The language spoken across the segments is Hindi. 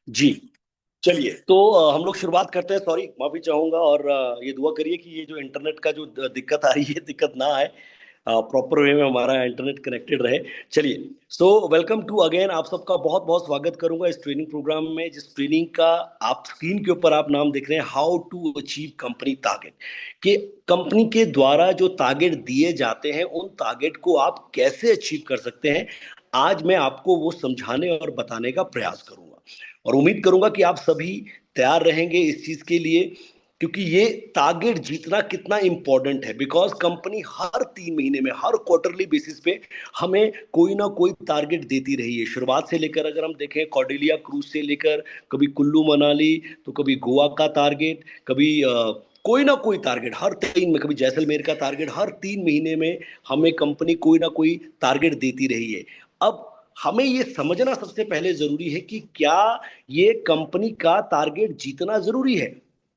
जी। चलिए तो हम लोग शुरुआत करते हैं। सॉरी, माफी चाहूंगा। और ये दुआ करिए कि ये जो इंटरनेट का जो दिक्कत आ रही है, दिक्कत ना आए, प्रॉपर वे में हमारा इंटरनेट कनेक्टेड रहे। चलिए, सो वेलकम टू अगेन। आप सबका बहुत बहुत स्वागत करूंगा इस ट्रेनिंग प्रोग्राम में, जिस ट्रेनिंग का आप स्क्रीन के ऊपर आप नाम देख रहे हैं, how to achieve company target. कि कंपनी के द्वारा जो टारगेट दिए जाते हैं, उन टारगेट को आप कैसे अचीव कर सकते हैं, आज मैं आपको वो समझाने और बताने का प्रयास करूंगा। और उम्मीद करूंगा कि आप सभी तैयार रहेंगे इस चीज के लिए, क्योंकि ये टारगेट जीतना कितना इंपॉर्टेंट है। बिकॉज कंपनी हर 3 महीने में, हर क्वार्टरली बेसिस पे हमें कोई ना कोई टारगेट देती रही है। शुरुआत से लेकर अगर हम देखें, कॉर्डेलिया क्रूज से लेकर कभी कुल्लू मनाली, तो कभी गोवा का टारगेट, कभी कोई ना कोई टारगेट हर 3 में, कभी जैसलमेर का टारगेट, हर 3 महीने में हमें कंपनी कोई ना कोई टारगेट देती रही है। अब हमें ये समझना सबसे पहले जरूरी है कि क्या ये कंपनी का टारगेट जीतना जरूरी है।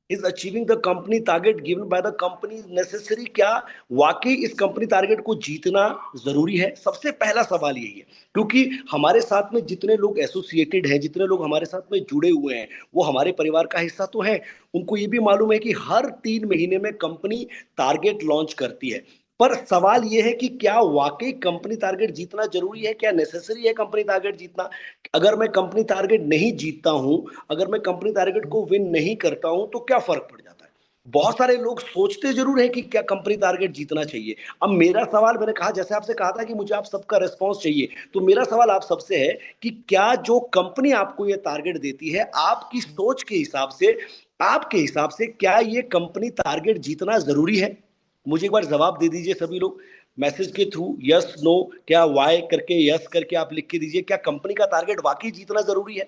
Is achieving the company target given by the company necessary. क्या वाकई इस कंपनी टारगेट को जीतना जरूरी है? सबसे पहला सवाल यही है। क्योंकि हमारे साथ में जितने लोग एसोसिएटेड हैं, जितने लोग हमारे साथ में जुड़े हुए हैं, वो हमारे परिवार का हिस्सा तो है। उनको ये भी मालूम है कि हर 3 महीने में कंपनी टारगेट लॉन्च करती है। पर सवाल यह है कि क्या वाकई कंपनी टारगेट जीतना जरूरी है? क्या नेसेसरी है कंपनी टारगेट जीतना? अगर मैं कंपनी टारगेट नहीं जीतता हूं, अगर मैं कंपनी टारगेट को विन नहीं करता हूं, तो क्या फर्क पड़ जाता है? बहुत सारे लोग सोचते जरूर है कि क्या कंपनी टारगेट जीतना चाहिए। अब मेरा सवाल, मैंने कहा, जैसे आपसे कहा था कि मुझे आप सबका रिस्पॉन्स चाहिए, तो मेरा सवाल आप सबसे है कि क्या जो कंपनी आपको ये टारगेट देती है, आपकी सोच के हिसाब से, आपके हिसाब से क्या ये कंपनी टारगेट जीतना जरूरी है? मुझे एक बार जवाब दे दीजिए सभी लोग, मैसेज के थ्रू, यस नो, क्या वाई करके, यस करके आप लिख के दीजिए, क्या कंपनी का टारगेट वाकई जीतना जरूरी है?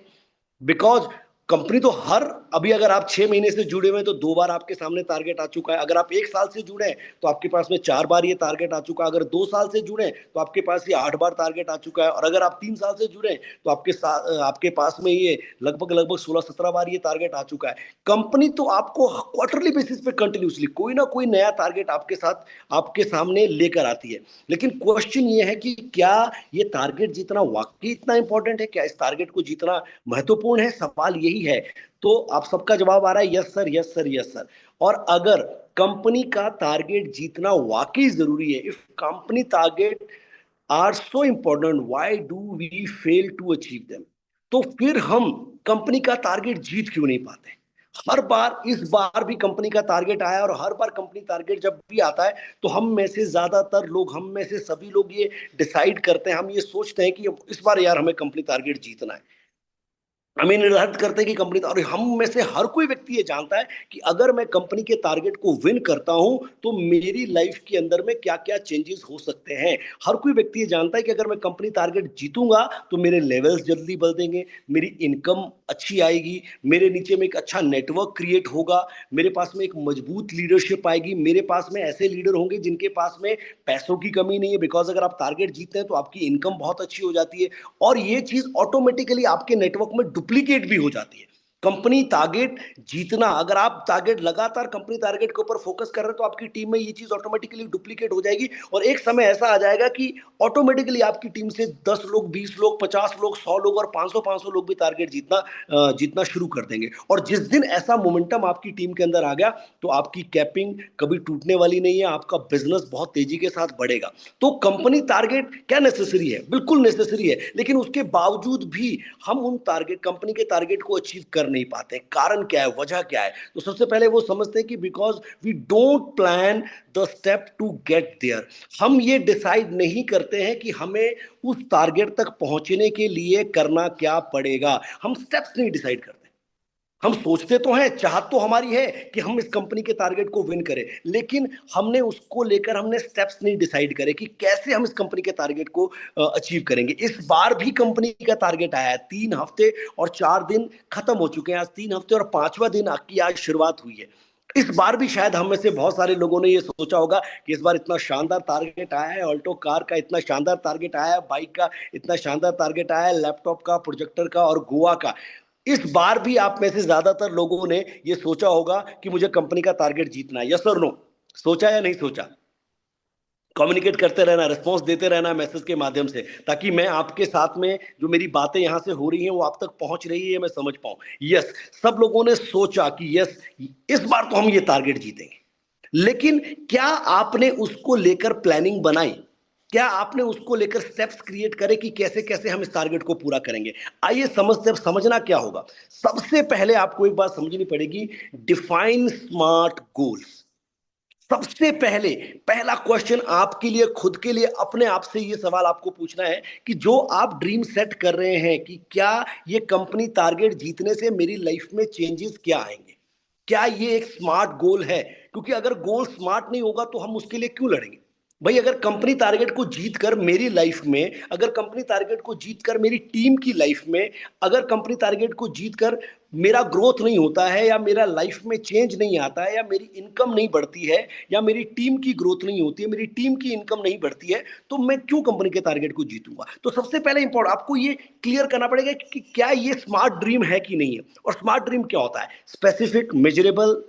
बिकॉज कंपनी तो हर, अभी अगर आप 6 महीने से जुड़े हुए हैं तो 2 बार आपके सामने टारगेट आ चुका है। अगर आप 1 साल से जुड़े हैं तो आपके पास में 4 बार ये टारगेट आ चुका है। अगर 2 साल से जुड़े हैं तो आपके पास ये 8 बार टारगेट आ चुका है। और अगर आप 3 साल से जुड़े हैं तो आपके पास में ये लगभग लगभग 16-17 बार ये टारगेट आ चुका है। कंपनी तो आपको क्वार्टरली बेसिस पे कंटिन्यूसली कोई ना कोई नया टारगेट आपके साथ, आपके सामने लेकर आती है। लेकिन क्वेश्चन ये है कि क्या ये टारगेट जीतना वाकई इतना इंपॉर्टेंट है? क्या इस टारगेट को जीतना महत्वपूर्ण है? सवाल यही है। तो आप सबका जवाब आ रहा है, yes sir, yes sir, yes sir. और अगर कंपनी का टारगेट जीतना वाकई जरूरी है, if company target are so important, why do we fail to achieve them? तो फिर हम कंपनी का टारगेट जीत क्यों नहीं पाते? हर बार, इस बार भी कंपनी का टारगेट आया, और हर बार कंपनी टारगेट जब भी आता है तो हम में से ज्यादातर लोग, हम में से सभी लोग ये डिसाइड करते हैं, हम ये सोचते हैं कि इस बार यार हमें कंपनी टारगेट जीतना है। हमें निर्धारित करते हैं कि कंपनी, और हम में से हर कोई व्यक्ति ये जानता है कि अगर मैं कंपनी के टारगेट को विन करता हूं तो मेरी लाइफ के अंदर में क्या क्या चेंजेस हो सकते हैं। हर कोई व्यक्ति ये जानता है कि अगर मैं कंपनी टारगेट जीतूंगा तो मेरे लेवल्स जल्दी बढ़ देंगे, मेरी इनकम अच्छी आएगी, मेरे नीचे में एक अच्छा नेटवर्क क्रिएट होगा, मेरे पास में एक मजबूत लीडरशिप आएगी, मेरे पास में ऐसे लीडर होंगे जिनके पास में पैसों की कमी नहीं है। बिकॉज अगर आप टारगेट जीतते हैं तो आपकी इनकम बहुत अच्छी हो जाती है, और ये चीज ऑटोमेटिकली आपके नेटवर्क में डुप्लीकेट भी हो जाती है। कंपनी टारगेट जीतना, अगर आप टारगेट लगातार कंपनी टारगेट के ऊपर फोकस कर रहे हैं तो आपकी टीम में ये चीज ऑटोमेटिकली डुप्लीकेट हो जाएगी, और एक समय ऐसा आ जाएगा कि ऑटोमेटिकली आपकी टीम से 10 लोग, 20 लोग, 50 लोग, 100 लोग और 500 लोग भी टारगेट जीतना शुरू कर देंगे। और जिस दिन ऐसा मोमेंटम आपकी टीम के अंदर आ गया तो आपकी कैपिंग कभी टूटने वाली नहीं है, आपका बिजनेस बहुत तेजी के साथ बढ़ेगा। तो कंपनी टारगेट क्या नेसेसरी है? बिल्कुल नेसेसरी है। लेकिन उसके बावजूद भी हम उन टारगेट, कंपनी के टारगेट को अचीव कर नहीं पाते। कारण क्या है, वजह क्या है? तो सबसे पहले वो समझते हैं कि because we don't plan the step to get there. हम ये डिसाइड नहीं करते हैं कि हमें उस टारगेट तक पहुंचने के लिए करना क्या पड़ेगा। हम स्टेप्स नहीं डिसाइड करते। हम सोचते तो हैं, चाहत तो हमारी है कि हम इस कंपनी के टारगेट को विन करें, लेकिन हमने उसको लेकर, हमने स्टेप्स नहीं डिसाइड करे कि कैसे हम इस कंपनी के टारगेट को अचीव करेंगे। इस बार भी कंपनी का टारगेट आया है, 3 हफ्ते और 4 दिन खत्म हो चुके हैं, आज 3 हफ्ते और 5वां दिन की आज शुरुआत हुई है। इस बार भी शायद हम में से बहुत सारे लोगों ने ये सोचा होगा कि इस बार इतना शानदार टारगेट आया है, ऑल्टो कार का इतना शानदार टारगेट आया है, बाइक का इतना शानदार टारगेट आया है, लैपटॉप का, प्रोजेक्टर का और गोवा का। इस बार भी आप में से ज्यादातर लोगों ने ये सोचा होगा कि मुझे कंपनी का टारगेट जीतना है। यस और नो? सोचा या नहीं सोचा? कम्युनिकेट करते रहना, रिस्पॉन्स देते रहना मैसेज के माध्यम से, ताकि मैं आपके साथ में जो मेरी बातें यहाँ से हो रही हैं वो आप तक पहुँच रही है मैं समझ पाऊँ। यस, सब लोगों ने सोचा कि यस, इस बार तो हम ये टारगेट जीतेंगे। लेकिन क्या आपने उसको लेकर प्लानिंग बनाई? क्या आपने उसको लेकर स्टेप्स क्रिएट करे कि कैसे-कैसे हम इस टारगेट को पूरा करेंगे? आइए समझते हैं, समझना क्या होगा। सबसे पहले आपको एक बात समझनी पड़ेगी, डिफाइन स्मार्ट गोल्स। सबसे पहले पहला क्वेश्चन आपके लिए, खुद के लिए, अपने आप से ये सवाल आपको पूछना है कि जो आप ड्रीम सेट कर रहे हैं कि क्या ये कंपनी टारगेट जीतने से मेरी लाइफ में चेंजेस क्या आएंगे? क्या ये एक स्मार्ट गोल है? क्योंकि अगर गोल स्मार्ट नहीं होगा तो हम उसके लिए क्यों लड़ेंगे? भाई, अगर कंपनी टारगेट को जीत कर मेरी लाइफ में, अगर कंपनी टारगेट को जीत कर मेरी टीम की लाइफ में, अगर कंपनी टारगेट को जीत कर मेरा ग्रोथ नहीं होता है, या मेरा लाइफ में चेंज नहीं आता है, या मेरी इनकम नहीं बढ़ती है, या मेरी टीम की ग्रोथ नहीं होती है, मेरी टीम की इनकम नहीं बढ़ती है, तो मैं क्यों कंपनी के टारगेट को जीतूंगा? तो सबसे पहले इंपॉर्टेंट आपको ये क्लियर करना पड़ेगा कि क्या ये स्मार्ट ड्रीम है कि नहीं है। और स्मार्ट ड्रीम क्या होता है? स्पेसिफिक, मेजरेबल,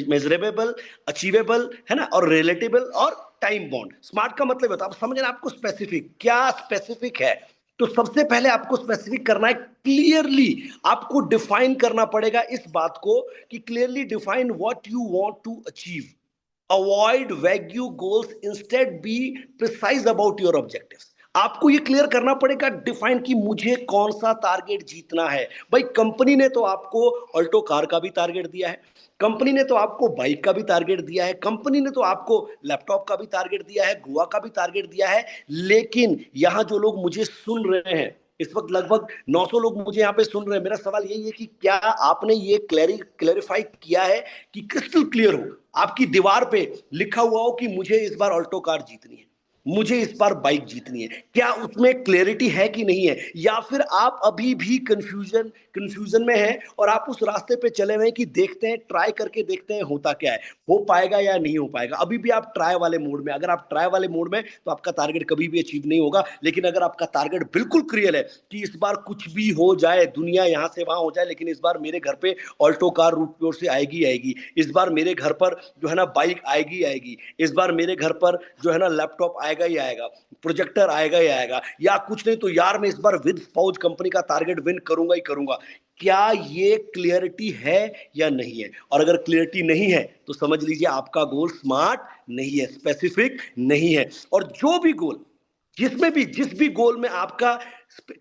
मेजरेबल, अचीवेबल, है ना, और रिलेटेबल और टाइम बॉन्ड। स्मार्ट का मतलब होता है, आप समझना, आपको स्पेसिफिक, क्या स्पेसिफिक है। तो सबसे पहले आपको स्पेसिफिक करना है, क्लियरली आपको डिफाइन करना पड़ेगा इस बात को कि clearly define what you want to achieve. Avoid vague goals, instead be precise about your objectives. आपको ये क्लियर करना पड़ेगा, डिफाइन, कि मुझे कौन सा टारगेट जीतना है। भाई, कंपनी ने तो आपको ऑल्टो कार का भी टारगेट दिया है, कंपनी ने तो आपको बाइक का भी टारगेट दिया है, कंपनी ने तो आपको लैपटॉप का भी टारगेट दिया है, गोवा का भी टारगेट दिया है। लेकिन यहां जो लोग मुझे सुन रहे हैं इस वक्त, लगभग 900 लोग मुझे यहाँ पे सुन रहे हैं, मेरा सवाल यही है कि क्या आपने ये क्लैरिफाई किया है कि क्रिस्टल क्लियर हो, आपकी दीवार पे लिखा हुआ हो कि मुझे इस बार ऑल्टो कार जीतनी है, मुझे इस बार बाइक जीतनी है? क्या उसमें क्लैरिटी है कि नहीं है? या फिर आप अभी भी कंफ्यूजन में हैं और आप उस रास्ते पे चले हुए हैं कि देखते हैं, ट्राई करके देखते हैं होता क्या है, हो पाएगा या नहीं हो पाएगा? अभी भी आप ट्राई वाले मोड में, अगर आप ट्राई वाले मोड में, तो आपका टारगेट कभी भी अचीव नहीं होगा। लेकिन अगर आपका टारगेट बिल्कुल क्लियर है कि इस बार कुछ भी हो जाए, दुनिया यहां से वहां हो जाए, लेकिन इस बार मेरे घर पे ऑल्टो कार रूट से आएगी आएगी, इस बार मेरे घर पर जो है ना बाइक आएगी आएगी, इस बार मेरे घर पर जो है ना लैपटॉप आएगा ही आएगा, प्रोजेक्टर आएगा ही आएगा, या कुछ नहीं तो यार मैं इस बार विद स्पाउस कंपनी का टारगेट विन करूंगा ही करूंगा। क्या ये क्लियरिटी है या नहीं है? और अगर क्लियरिटी नहीं है तो समझ लीजिए आपका गोल स्मार्ट नहीं है, स्पेसिफिक नहीं है। और जो भी गोल, जिस भी गोल में आपका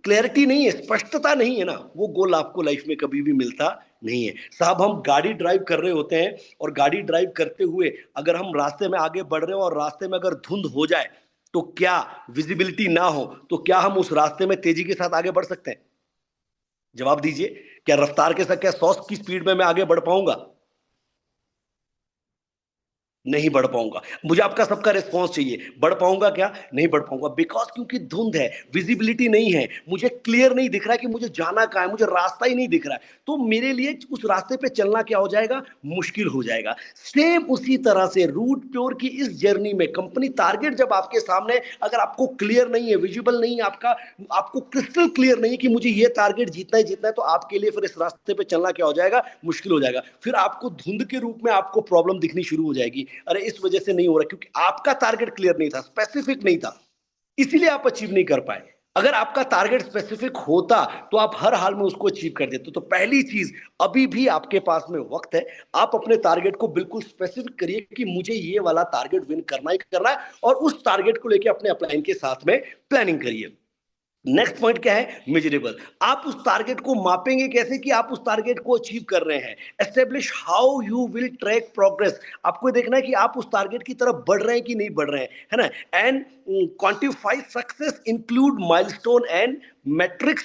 क्लैरिटी नहीं है, स्पष्टता नहीं है ना, वो गोल आपको लाइफ में कभी भी मिलता नहीं है। साहब, हम गाड़ी ड्राइव कर रहे होते हैं और गाड़ी ड्राइव करते हुए अगर हम रास्ते में आगे बढ़ रहे हो और रास्ते में अगर धुंध हो जाए, तो क्या, विजिबिलिटी ना हो, तो क्या हम उस रास्ते में तेजी के साथ आगे बढ़ सकते हैं? जवाब दीजिए। क्या रफ्तार के साथ, क्या 100 की स्पीड में मैं आगे बढ़ पाऊंगा? नहीं बढ़ पाऊंगा। मुझे आपका सबका रिस्पॉन्स चाहिए, बढ़ पाऊंगा क्या? नहीं बढ़ पाऊंगा, बिकॉज क्योंकि धुंध है, विजिबिलिटी नहीं है, मुझे क्लियर नहीं दिख रहा है कि मुझे जाना कहाँ है, मुझे रास्ता ही नहीं दिख रहा है, तो मेरे लिए उस रास्ते पे चलना क्या हो जाएगा? मुश्किल हो जाएगा। सेम उसी तरह से रूट प्योर की इस जर्नी में कंपनी टारगेट जब आपके सामने, अगर आपको क्लियर नहीं है, विजिबल नहीं है, आपको क्रिस्टल क्लियर नहीं है कि मुझे ये टारगेट जीतना ही जीतना है, तो आपके लिए फिर इस रास्ते पे चलना क्या हो जाएगा? मुश्किल हो जाएगा। फिर आपको धुंध के रूप में आपको प्रॉब्लम दिखनी शुरू हो जाएगी। अरे, इस वजह से नहीं हो रहा क्योंकि आपका टारगेट क्लियर नहीं था, स्पेसिफिक नहीं था, इसीलिए आप अचीव नहीं कर पाए। अगर आपका टारगेट स्पेसिफिक होता तो आप हर हाल में उसको अचीव कर देते। तो पहली चीज, अभी भी आपके पास में वक्त है, आप अपने टारगेट को बिल्कुल स्पेसिफिक करिए कि मुझे ये वाला टारगेट विन करना ही करना है, और उस टारगेट को लेकर अपने अपलाइन के साथ में प्लानिंग करिए। नेक्स्ट पॉइंट क्या है? मेजरेबल। आप उस टारगेट को मापेंगे कैसे कि आप उस टारगेट को अचीव कर रहे हैं? Establish how you will track progress. आपको देखना है कि आप उस टारगेट की तरफ बढ़ रहे हैं कि नहीं बढ़ रहे हैं, है ना। And quantify success, include milestone and metrics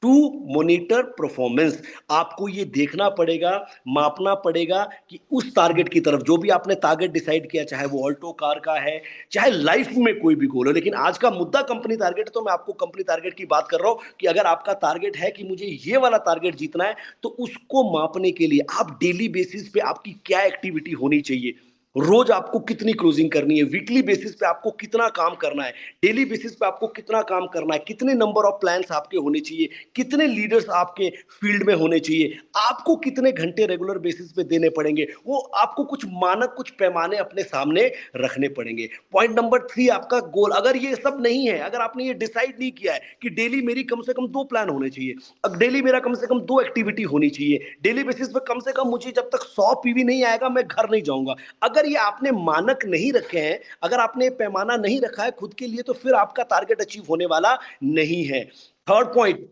to monitor performance. आपको ये देखना पड़ेगा, मापना पड़ेगा कि उस टारगेट की तरफ, जो भी आपने टारगेट डिसाइड किया, चाहे वो ऑल्टो कार का है, चाहे लाइफ में कोई भी गोल हो, लेकिन आज का मुद्दा कंपनी टारगेट है, तो मैं आपको कंपनी टारगेट की बात कर रहा हूं कि अगर आपका टारगेट है कि मुझे ये वाला टारगेट जीतना है, तो उसको मापने के लिए आप डेली बेसिस पे आपकी क्या एक्टिविटी होनी चाहिए? रोज आपको कितनी क्लोजिंग करनी है, वीकली बेसिस पे आपको कितना काम करना है, डेली बेसिस पे आपको कितना काम करना है, कितने नंबर ऑफ प्लान्स आपके होने चाहिए, कितने लीडर्स आपके फील्ड में होने चाहिए, आपको कितने घंटे रेगुलर बेसिस पे देने पड़ेंगे, वो आपको कुछ मानक, कुछ पैमाने अपने सामने रखने पड़ेंगे। पॉइंट नंबर 3, आपका गोल। अगर ये सब नहीं है, अगर आपने ये डिसाइड नहीं किया है कि डेली मेरी कम से कम 2 प्लान होने चाहिए, अब डेली मेरा कम से कम 2 एक्टिविटी होनी चाहिए, डेली बेसिस पे कम से कम मुझे जब तक 100 पीवी नहीं आएगा मैं घर नहीं जाऊंगा, अगर ये आपने मानक नहीं रखे हैं, अगर आपने पैमाना नहीं रखा है खुद के लिए, तो फिर आपका टारगेट अचीव होने वाला नहीं है। Third point,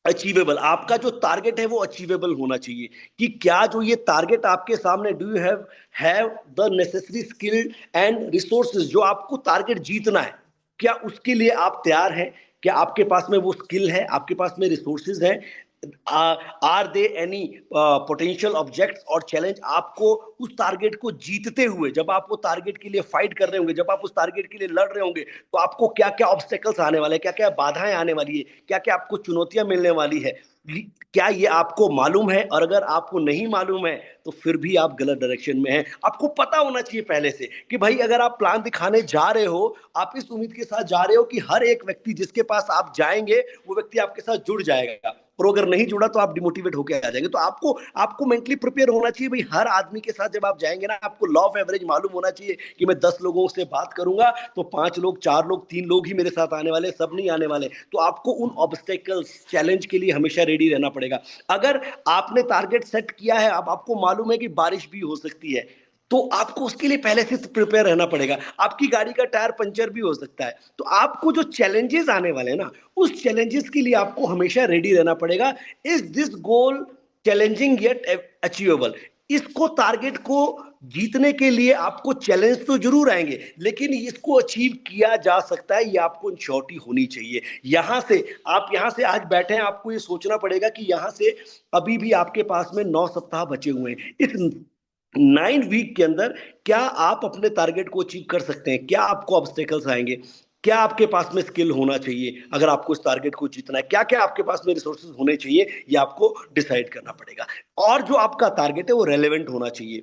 achievable. आपका जो टारगेट है वो अचीवेबल होना चाहिए, कि क्या जो ये टारगेट आपके सामने, do you have the necessary skill and resources, जो आपको टारगेट जीतना है, क्या उसके लिए आप तैयार हैं? क्या आपके पास में वो स्किल है, आपके पास में रिसोर्सेज हैं? Are they any potential objects और चैलेंज आपको उस टारगेट को जीतते हुए, जब आप वो टारगेट के लिए फाइट कर रहे होंगे, जब आप उस टारगेट के लिए लड़ रहे होंगे, तो आपको क्या क्या ऑब्स्टेकल्स आने वाले हैं, क्या क्या बाधाएं आने वाली है, क्या क्या आपको चुनौतियां मिलने वाली है, क्या ये आपको मालूम है? और अगर आपको नहीं मालूम है तो फिर भी आप गलत डायरेक्शन में हैं। आपको पता होना चाहिए पहले से कि भाई अगर आप प्लान दिखाने जा रहे हो, आप इस उम्मीद के साथ जा रहे हो कि हर एक व्यक्ति जिसके पास आप जाएंगे वो व्यक्ति आपके साथ जुड़ जाएगा, और अगर नहीं जुड़ा तो आप डिमोटिवेट होकर आ जाएंगे। तो आपको आपको मेंटली प्रिपेयर होना चाहिए भाई, हर आदमी के साथ जब आप जाएंगे ना, आपको लॉ ऑफ एवरेज मालूम होना चाहिए कि मैं 10 लोगों से बात करूंगा तो 5 लोग, 4 लोग, 3 लोग ही मेरे साथ आने वाले, सब नहीं आने वाले। तो आपको उन ऑब्स्टेकल्स, चैलेंज के लिए हमेशा रेडी रहना पड़ेगा। अगर आपने टारगेट सेट किया है, अब आपको मालूम है कि बारिश भी हो सकती है, तो आपको उसके लिए पहले से प्रिपेयर रहना पड़ेगा। आपकी गाड़ी का टायर पंचर भी हो सकता है, तो आपको जो चैलेंजेस आने वाले हैं ना, उस चैलेंजेस के लिए आपको हमेशा रेडी रहना पड़ेगा। Is this goal challenging yet achievable? इसको, टारगेट को जीतने के लिए आपको चैलेंज तो जरूर आएंगे, लेकिन इसको अचीव किया जा सकता है, ये आपको इंश्योरिटी होनी चाहिए। यहां से, आप यहां से आज बैठे हैं, आपको ये सोचना पड़ेगा कि यहां से अभी भी आपके पास में 9 सप्ताह बचे हुए हैं। इस 9 वीक के अंदर क्या आप अपने टारगेट को अचीव कर सकते हैं? क्या आपको ऑब्स्टेकल्स आएंगे? क्या आपके पास में स्किल होना चाहिए अगर आपको इस टारगेट को जीतना है? क्या क्या आपके पास में रिसोर्सेज होने चाहिए? ये आपको डिसाइड करना पड़ेगा। और जो आपका टारगेट है वो रेलेवेंट होना चाहिए।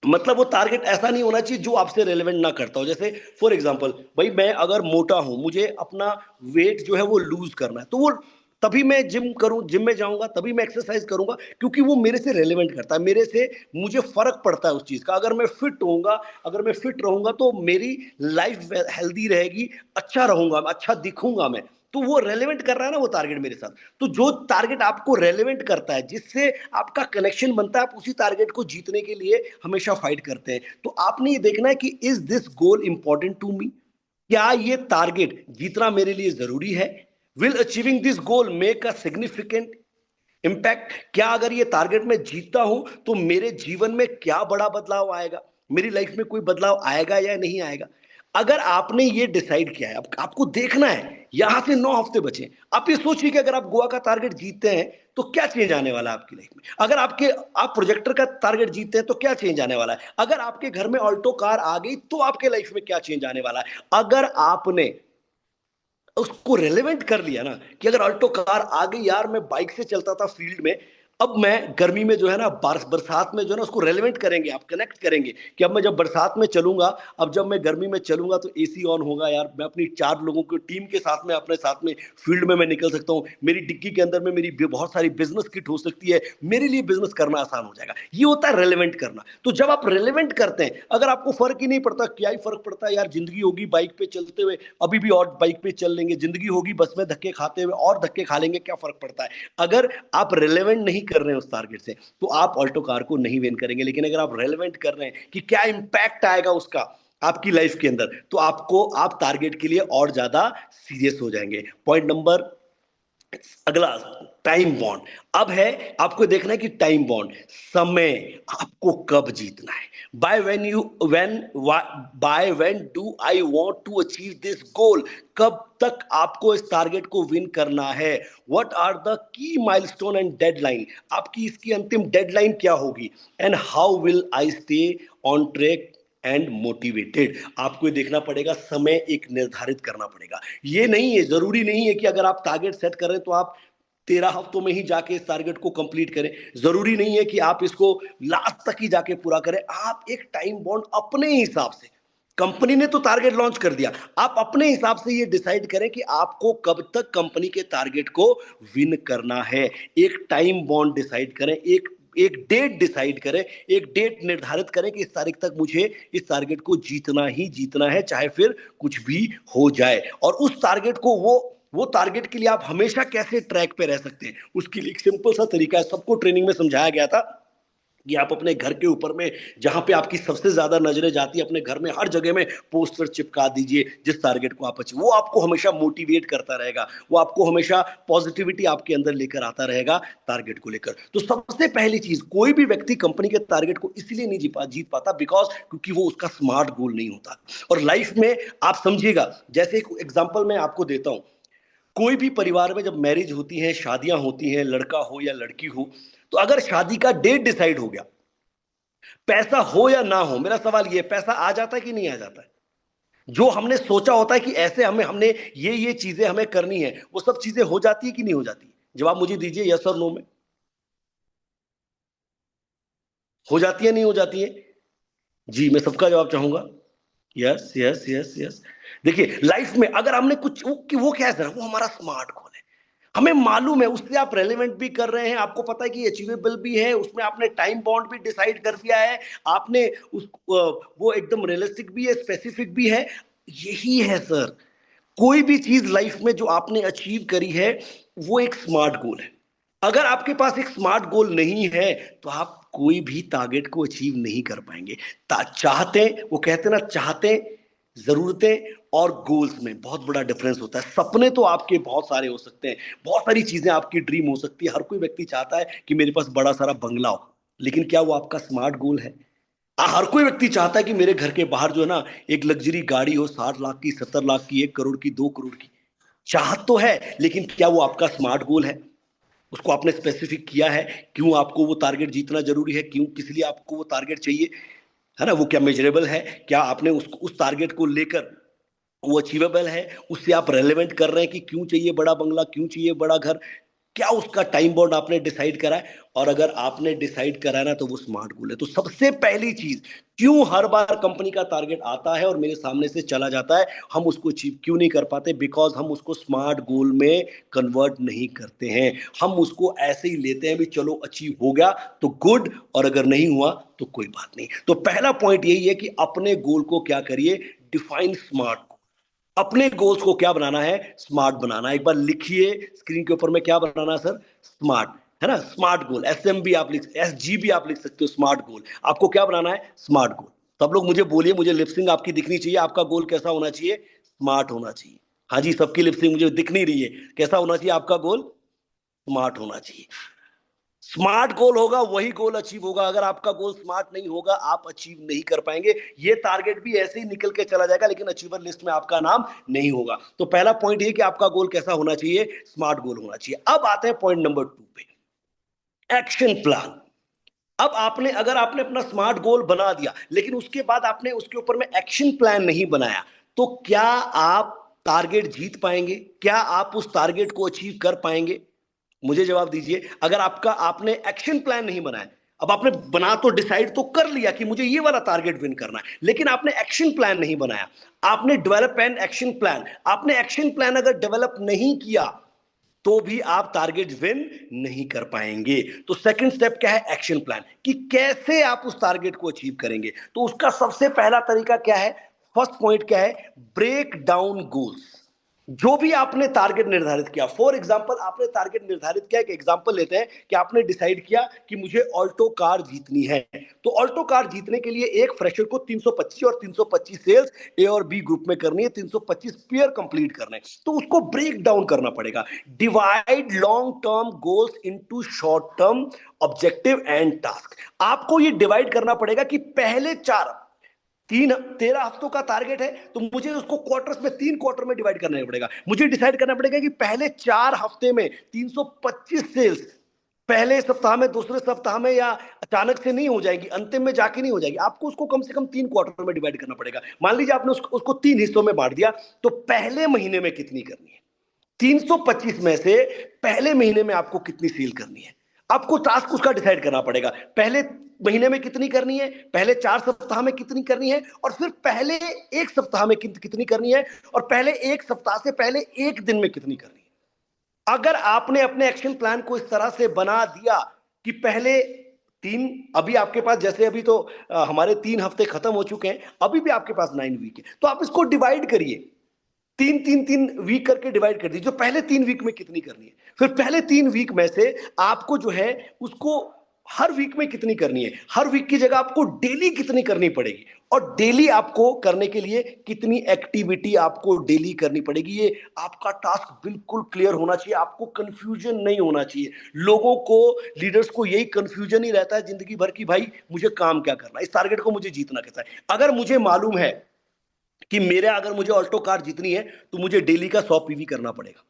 मतलब वो टारगेट ऐसा नहीं होना चाहिए जो आपसे रेलेवेंट ना करता हो। जैसे फॉर एग्जांपल, भाई मैं अगर मोटा हूं, मुझे अपना वेट जो है वो लूज करना है, तो वो तभी मैं जिम में जाऊंगा, तभी मैं एक्सरसाइज करूंगा, क्योंकि वो मेरे से रेलेवेंट करता है, मेरे से, मुझे फर्क पड़ता है उस चीज का। अगर मैं फिट होऊंगा, अगर मैं फिट रहूंगा तो मेरी लाइफ हेल्दी रहेगी, अच्छा रहूंगा, अच्छा दिखूंगा मैं। तो वो रेलेवेंट कर रहा है ना वो टारगेट मेरे साथ। तो जो टारगेट आपको रेलेवेंट करता है, जिससे आपका कनेक्शन बनता है, आप उसी टारगेट को जीतने के लिए हमेशा फाइट करते हैं। तो आपने ये देखना है कि is this goal important to me? क्या ये टारगेट जीतना मेरे लिए जरूरी है? Will achieving this goal make a significant impact? क्या अगर ये टारगेट में जीतता हूं तो मेरे जीवन में क्या बड़ा बदलाव आएगा, मेरी लाइफ में कोई बदलाव आएगा या नहीं आएगा? अगर आपने ये डिसाइड किया है, अब आपको देखना है, यहां से 9 हफ्ते बचे, आप ये सोचिए कि अगर आप गोवा का टारगेट जीतते हैं तो क्या चेंज आने वाला है आपकी लाइफ में? अगर आप प्रोजेक्टर का टारगेट जीतते हैं तो क्या चेंज आने वाला है? अगर आपके घर में ऑल्टो कार आ गई तो आपके लाइफ में क्या चेंज आने वाला है? अगर आपने उसको रेलेवेंट कर लिया ना, कि अगर अल्टो कार आ गई, यार मैं बाइक से चलता था फील्ड में, अब मैं गर्मी में जो है ना, बरसात में जो है ना, उसको रेलेवेंट करेंगे, आप कनेक्ट करेंगे कि अब मैं जब बरसात में चलूंगा, अब जब मैं गर्मी में चलूंगा तो एसी ऑन होगा, यार मैं अपनी 4 लोगों की टीम के साथ में, अपने साथ में फील्ड में मैं निकल सकता हूँ, मेरी डिक्की के अंदर में मेरी बहुत सारी बिजनेस किट हो सकती है, मेरे लिए बिजनेस करना आसान हो जाएगा। ये होता है रेलेवेंट करना। तो जब आप रेलेवेंट करते हैं, अगर आपको फर्क ही नहीं पड़ता, क्या ही फर्क पड़ता है यार, जिंदगी होगी बाइक पे चलते हुए, अभी भी और बाइक पे चल लेंगे, जिंदगी होगी बस में धक्के खाते हुए और धक्के खा लेंगे, क्या फर्क पड़ता है? अगर आप रेलेवेंट नहीं कर रहे हैं उस टारगेट से, तो आप ऑल्टो कार को नहीं विन करेंगे। लेकिन अगर आप रेलेवेंट कर रहे हैं कि क्या इंपैक्ट आएगा उसका आपकी लाइफ के अंदर, तो आप टारगेट के लिए और ज्यादा सीरियस हो जाएंगे। पॉइंट नंबर अगला, टाइम बॉन्ड। अब है, आपको देखना है कि टाइम बॉन्ड, समय आपको कब जीतना है। By when you when by when do I want to achieve this goal? कब तक आपको इस टारगेट को विन करना है? What are the key milestone and deadline? आपकी इसकी अंतिम डेडलाइन क्या होगी? And how will I stay on track and motivated? आपको ये देखना पड़ेगा, समय एक निर्धारित करना पड़ेगा। ये नहीं है, जरूरी नहीं है कि अगर आप टारगेट सेट कर रहे हैं तो आप 13 हफ्तों में ही जाके इस टारगेट को कंप्लीट करें। जरूरी नहीं है कि आप इसको लास्ट तक ही जाके पूरा करें। आप एक टाइम बॉन्ड अपने हिसाब से, कंपनी ने तो टारगेट लॉन्च कर दिया, आप अपने हिसाब से ये डिसाइड करें कि आपको कब तक कंपनी के टारगेट को विन करना है। एक टाइम बॉन्ड डिसाइड करें, एक एक डेट डिसाइड करें, एक डेट निर्धारित करें कि इस तारीख तक मुझे इस टारगेट को जीतना ही जीतना है, चाहे फिर कुछ भी हो जाए। और उस टारगेट को, वो टारगेट के लिए आप हमेशा कैसे ट्रैक पे रह सकते हैं, उसके लिए एक सिंपल सा तरीका है, सबको ट्रेनिंग में समझाया गया था कि आप अपने घर के ऊपर में, जहां पे आपकी सबसे ज्यादा नजरें जाती है, अपने घर में हर जगह में पोस्टर चिपका दीजिए जिस टारगेट को आप अचीव, वो आपको हमेशा मोटिवेट करता रहेगा, वो आपको हमेशा पॉजिटिविटी आपके अंदर लेकर आता रहेगा टारगेट को लेकर। तो सबसे पहली चीज, कोई भी व्यक्ति कंपनी के टारगेट को इसलिए नहीं जीत पाता बिकॉज क्योंकि वो उसका स्मार्ट गोल नहीं होता। और लाइफ में आप समझिएगा, जैसे एक एग्जाम्पल मैं आपको देता हूं, कोई भी परिवार में जब मैरिज होती है, शादियां होती हैं, लड़का हो या लड़की हो, तो अगर शादी का डेट डिसाइड हो गया, पैसा हो या ना हो, मेरा सवाल ये, पैसा आ जाता है कि नहीं आ जाता है? जो हमने सोचा होता है कि ऐसे हमें हमने ये चीजें हमें करनी है, वो सब चीजें हो जाती है कि नहीं हो जाती? जवाब मुझे दीजिए, यस और नो में। हो जाती है नहीं हो जाती है? जी, मैं सबका जवाब चाहूंगा। Yes yes yes yes. देखिए लाइफ में अगर हमने कुछ वो क्या है सर, वो हमारा स्मार्ट गोल है, हमें मालूम है, उससे आप रेलेवेंट भी कर रहे हैं, आपको पता है कि अचीवेबल भी है, उसमें आपने टाइम बाउंड भी डिसाइड कर दिया है, आपने वो एकदम रियलिस्टिक भी है, स्पेसिफिक भी है। यही है सर, कोई भी चीज लाइफ में जो आपने अचीव करी है, वो एक स्मार्ट गोल है। अगर आपके पास एक स्मार्ट गोल नहीं है, तो आप कोई भी टारगेट को अचीव नहीं कर पाएंगे। चाहते, वो कहते ना, चाहते, जरूरतें और गोल्स में बहुत बड़ा डिफरेंस होता है। सपने तो आपके बहुत सारे हो सकते हैं, बहुत सारी चीजें आपकी ड्रीम हो सकती है, हर कोई व्यक्ति चाहता है कि मेरे पास बड़ा सारा बंगला हो, लेकिन क्या वो आपका स्मार्ट गोल है? हर कोई व्यक्ति चाहता है कि मेरे घर के बाहर जो है ना, एक लग्जरी गाड़ी हो, 60 लाख की, 70 लाख की, 1 करोड़ की, 2 करोड़ की। चाहत तो है, लेकिन क्या वो आपका स्मार्ट गोल है? उसको आपने स्पेसिफिक किया है? क्यों आपको वो टारगेट जीतना जरूरी है, क्यों, किस लिए आपको वो टारगेट चाहिए, है ना? वो क्या मेजरेबल है? क्या आपने उस टारगेट को लेकर, वो अचीवेबल है, उससे आप रेलेवेंट कर रहे हैं कि क्यों चाहिए बड़ा बंगला, क्यों चाहिए बड़ा घर, क्या उसका टाइम बॉन्ड आपने डिसाइड करा है? और अगर आपने डिसाइड करा है ना, तो वो स्मार्ट गोल है। तो सबसे पहली चीज, क्यों हर बार कंपनी का टारगेट आता है और मेरे सामने से चला जाता है, हम उसको अचीव क्यों नहीं कर पाते? बिकॉज हम उसको स्मार्ट गोल में कन्वर्ट नहीं करते हैं। हम उसको ऐसे ही लेते हैं भी, चलो अचीव हो गया तो गुड, और अगर नहीं हुआ तो कोई बात नहीं। तो पहला पॉइंट यही है कि अपने गोल को क्या करिए, डिफाइन स्मार्ट। अपने गोल्स को क्या बनाना है, स्मार्ट बनाना। एक बार लिखिए स्क्रीन के ऊपर में, क्या बनाना है सर? स्मार्ट, है ना? स्मार्ट गोल, एसएम भी आप लिख, एसजी भी आप लिख सकते हो, स्मार्ट गोल। आपको क्या बनाना है? स्मार्ट गोल। सब लोग मुझे बोलिए, मुझे लिपसिंग आपकी दिखनी चाहिए, आपका गोल कैसा होना चाहिए? स्मार्ट होना चाहिए। हाँ जी, सबकी लिपसिंग मुझे दिख नहीं रही है, कैसा होना चाहिए आपका गोल? स्मार्ट होना चाहिए। स्मार्ट गोल होगा वही गोल अचीव होगा। अगर आपका गोल स्मार्ट नहीं होगा, आप अचीव नहीं कर पाएंगे। ये टारगेट भी ऐसे ही निकल के चला जाएगा, लेकिन अचीवर लिस्ट में आपका नाम नहीं होगा। तो पहला पॉइंट ये कि आपका गोल कैसा होना चाहिए? स्मार्ट गोल होना चाहिए। अब आते हैं पॉइंट नंबर 2 पे, एक्शन प्लान। अब आपने, अगर आपने अपना स्मार्ट गोल बना दिया, लेकिन उसके बाद आपने उसके ऊपर में एक्शन प्लान नहीं बनाया, तो क्या आप टारगेट जीत पाएंगे? क्या आप उस टारगेट को अचीव कर पाएंगे? मुझे जवाब दीजिए। अगर आपका, आपने एक्शन प्लान नहीं बनाया, अब आपने बना तो, डिसाइड तो कर लिया कि मुझे ये वाला टारगेट विन करना है, लेकिन आपने एक्शन प्लान नहीं बनाया, आपने डेवलप एन एक्शन प्लान, आपने एक्शन प्लान अगर डेवलप नहीं किया, तो भी आप टारगेट विन नहीं कर पाएंगे। तो सेकंड स्टेप क्या है? एक्शन प्लान, कि कैसे आप उस टारगेट को अचीव करेंगे। तो उसका सबसे पहला तरीका क्या है? फर्स्ट पॉइंट क्या है? Break down goals. जो भी आपने टारगेट निर्धारित किया, फॉर एग्जांपल आपने टारगेट निर्धारित किया, एक एग्जांपल लेते हैं कि आपने डिसाइड किया कि मुझे ऑल्टो कार जीतनी है। तो ऑल्टो कार जीतने के लिए एक फ्रेशर को 325 और 325 सेल्स ए और बी ग्रुप में करनी है, 325 पेयर कंप्लीट करने, तो उसको ब्रेक डाउन करना पड़ेगा। Divide long term goals into short term objective and task. आपको ये डिवाइड करना पड़ेगा कि पहले 13 हफ्तों का टारगेट है, तो मुझे उसको क्वार्टर्स में, 3 क्वार्टर में डिवाइड करना पड़ेगा। मुझे डिसाइड करना पड़ेगा कि पहले 4 हफ्ते में 325 सेल्स, पहले सप्ताह में, दूसरे सप्ताह में, या अचानक से नहीं हो जाएगी, अंतिम में जाके नहीं हो जाएगी, आपको उसको कम से कम 3 क्वार्टर में डिवाइड करना पड़ेगा। मान लीजिए आपने उसको 3 हिस्सों में बांट दिया, तो पहले महीने में कितनी करनी है, 325 में से पहले महीने में आपको कितनी सेल करनी है, आपको टास्क उसका डिसाइड करना पड़ेगा। पहले महीने में कितनी करनी है, पहले 4 सप्ताह में कितनी करनी है, और फिर पहले 1 सप्ताह में कितनी करनी है, और पहले 1 सप्ताह से पहले 1 दिन में कितनी करनी है। अगर आपने अपने एक्शन प्लान को इस तरह से बना दिया कि पहले तीन, अभी आपके पास जैसे अभी तो हमारे 3 हफ्ते खत्म हो चुके हैं, अभी भी आपके पास 9 वीक है, तो आप इसको डिवाइड करिए, 3 3 3 वीक करके डिवाइड कर दीजिए, जो पहले 3 वीक में कितनी करनी है, फिर पहले 3 वीक में से आपको जो है उसको हर वीक में कितनी करनी है, हर वीक की जगह आपको डेली कितनी करनी पड़ेगी, और डेली आपको करने के लिए कितनी एक्टिविटी आपको डेली करनी पड़ेगी। ये आपका टास्क बिल्कुल क्लियर होना चाहिए, आपको कंफ्यूजन नहीं होना चाहिए। लोगों को, लीडर्स को यही कंफ्यूजन ही रहता है जिंदगी भर की, भाई मुझे काम क्या करना है, इस टारगेट को मुझे जीतना कैसा है। अगर मुझे मालूम है कि मेरे, अगर मुझे ऑल्टो कार जीतनी है तो मुझे डेली का 100 पीवी करना पड़ेगा,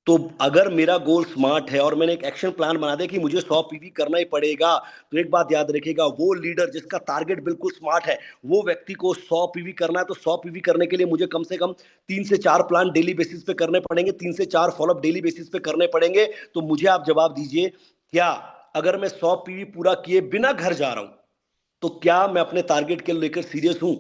तो अगर मेरा गोल स्मार्ट है और मैंने एक एक्शन प्लान बना दिया कि मुझे 100 पीवी करना ही पड़ेगा, तो एक बात याद रखिएगा, वो लीडर जिसका टारगेट बिल्कुल स्मार्ट है, वो व्यक्ति को 100 पीवी करना है, तो 100 पीवी करने के लिए मुझे कम से कम 3 से 4 प्लान डेली बेसिस पे करने पड़ेंगे, 3 से 4 फॉलोअप डेली बेसिस पे करने पड़ेंगे। तो मुझे आप जवाब दीजिए, क्या अगर मैं 100 पीवी पूरा किए बिना घर जा रहा हूं, तो क्या मैं अपने टारगेट के लेकर सीरियस हूं?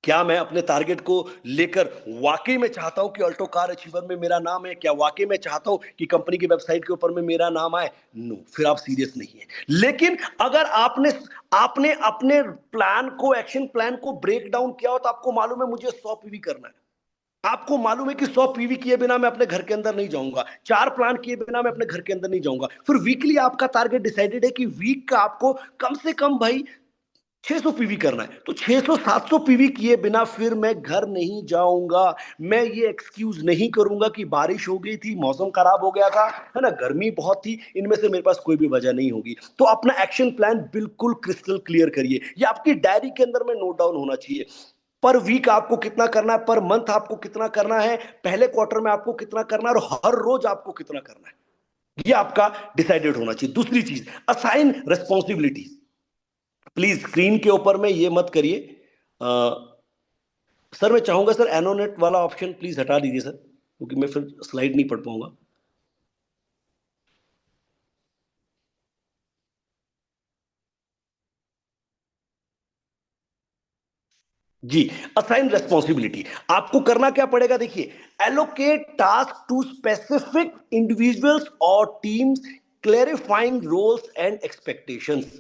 क्या मैं अपने टारगेट को लेकर वाकई में चाहता हूं कि अल्टो कार अचीवर में मेरा नाम है? क्या वाकई में चाहता हूं कि कंपनी की वेबसाइट के ऊपर में मेरा नाम आए? नो, फिर आप सीरियस नहीं है। लेकिन अगर आपने आपने अपने प्लान को, एक्शन प्लान को ब्रेक डाउन किया हो, तो आपको मालूम है मुझे 100 पीवी करना है, आपको मालूम है कि 100 पीवी किए बिना मैं अपने घर के अंदर नहीं जाऊंगा, 4 प्लान किए बिना मैं अपने घर के अंदर नहीं जाऊंगा, फिर वीकली आपका टारगेट डिसाइडेड है कि वीक का आपको कम से कम भाई 600 पीवी करना है, तो 600 700 पीवी किए बिना फिर मैं घर नहीं जाऊंगा। मैं ये एक्सक्यूज नहीं करूंगा कि बारिश हो गई थी, मौसम खराब हो गया था, है ना, गर्मी बहुत थी, इनमें से मेरे पास कोई भी वजह नहीं होगी। तो अपना एक्शन प्लान बिल्कुल क्रिस्टल क्लियर करिए, ये आपकी डायरी के अंदर में नोट डाउन होना चाहिए। पर वीक आपको कितना करना है, पर मंथ आपको कितना करना है, पहले क्वार्टर में आपको कितना करना है, और हर रोज आपको कितना करना है, ये आपका डिसाइडेड होना चाहिए। दूसरी चीज, असाइन रेस्पॉन्सिबिलिटीज। प्लीज स्क्रीन के ऊपर में ये मत करिए। सर मैं चाहूंगा सर, एनोनेट वाला ऑप्शन प्लीज हटा दीजिए सर, क्योंकि मैं फिर स्लाइड नहीं पढ़ पाऊंगा। जी, असाइन रेस्पॉन्सिबिलिटी आपको करना क्या पड़ेगा, देखिए, allocate task to specific individuals और teams, clarifying roles and expectations.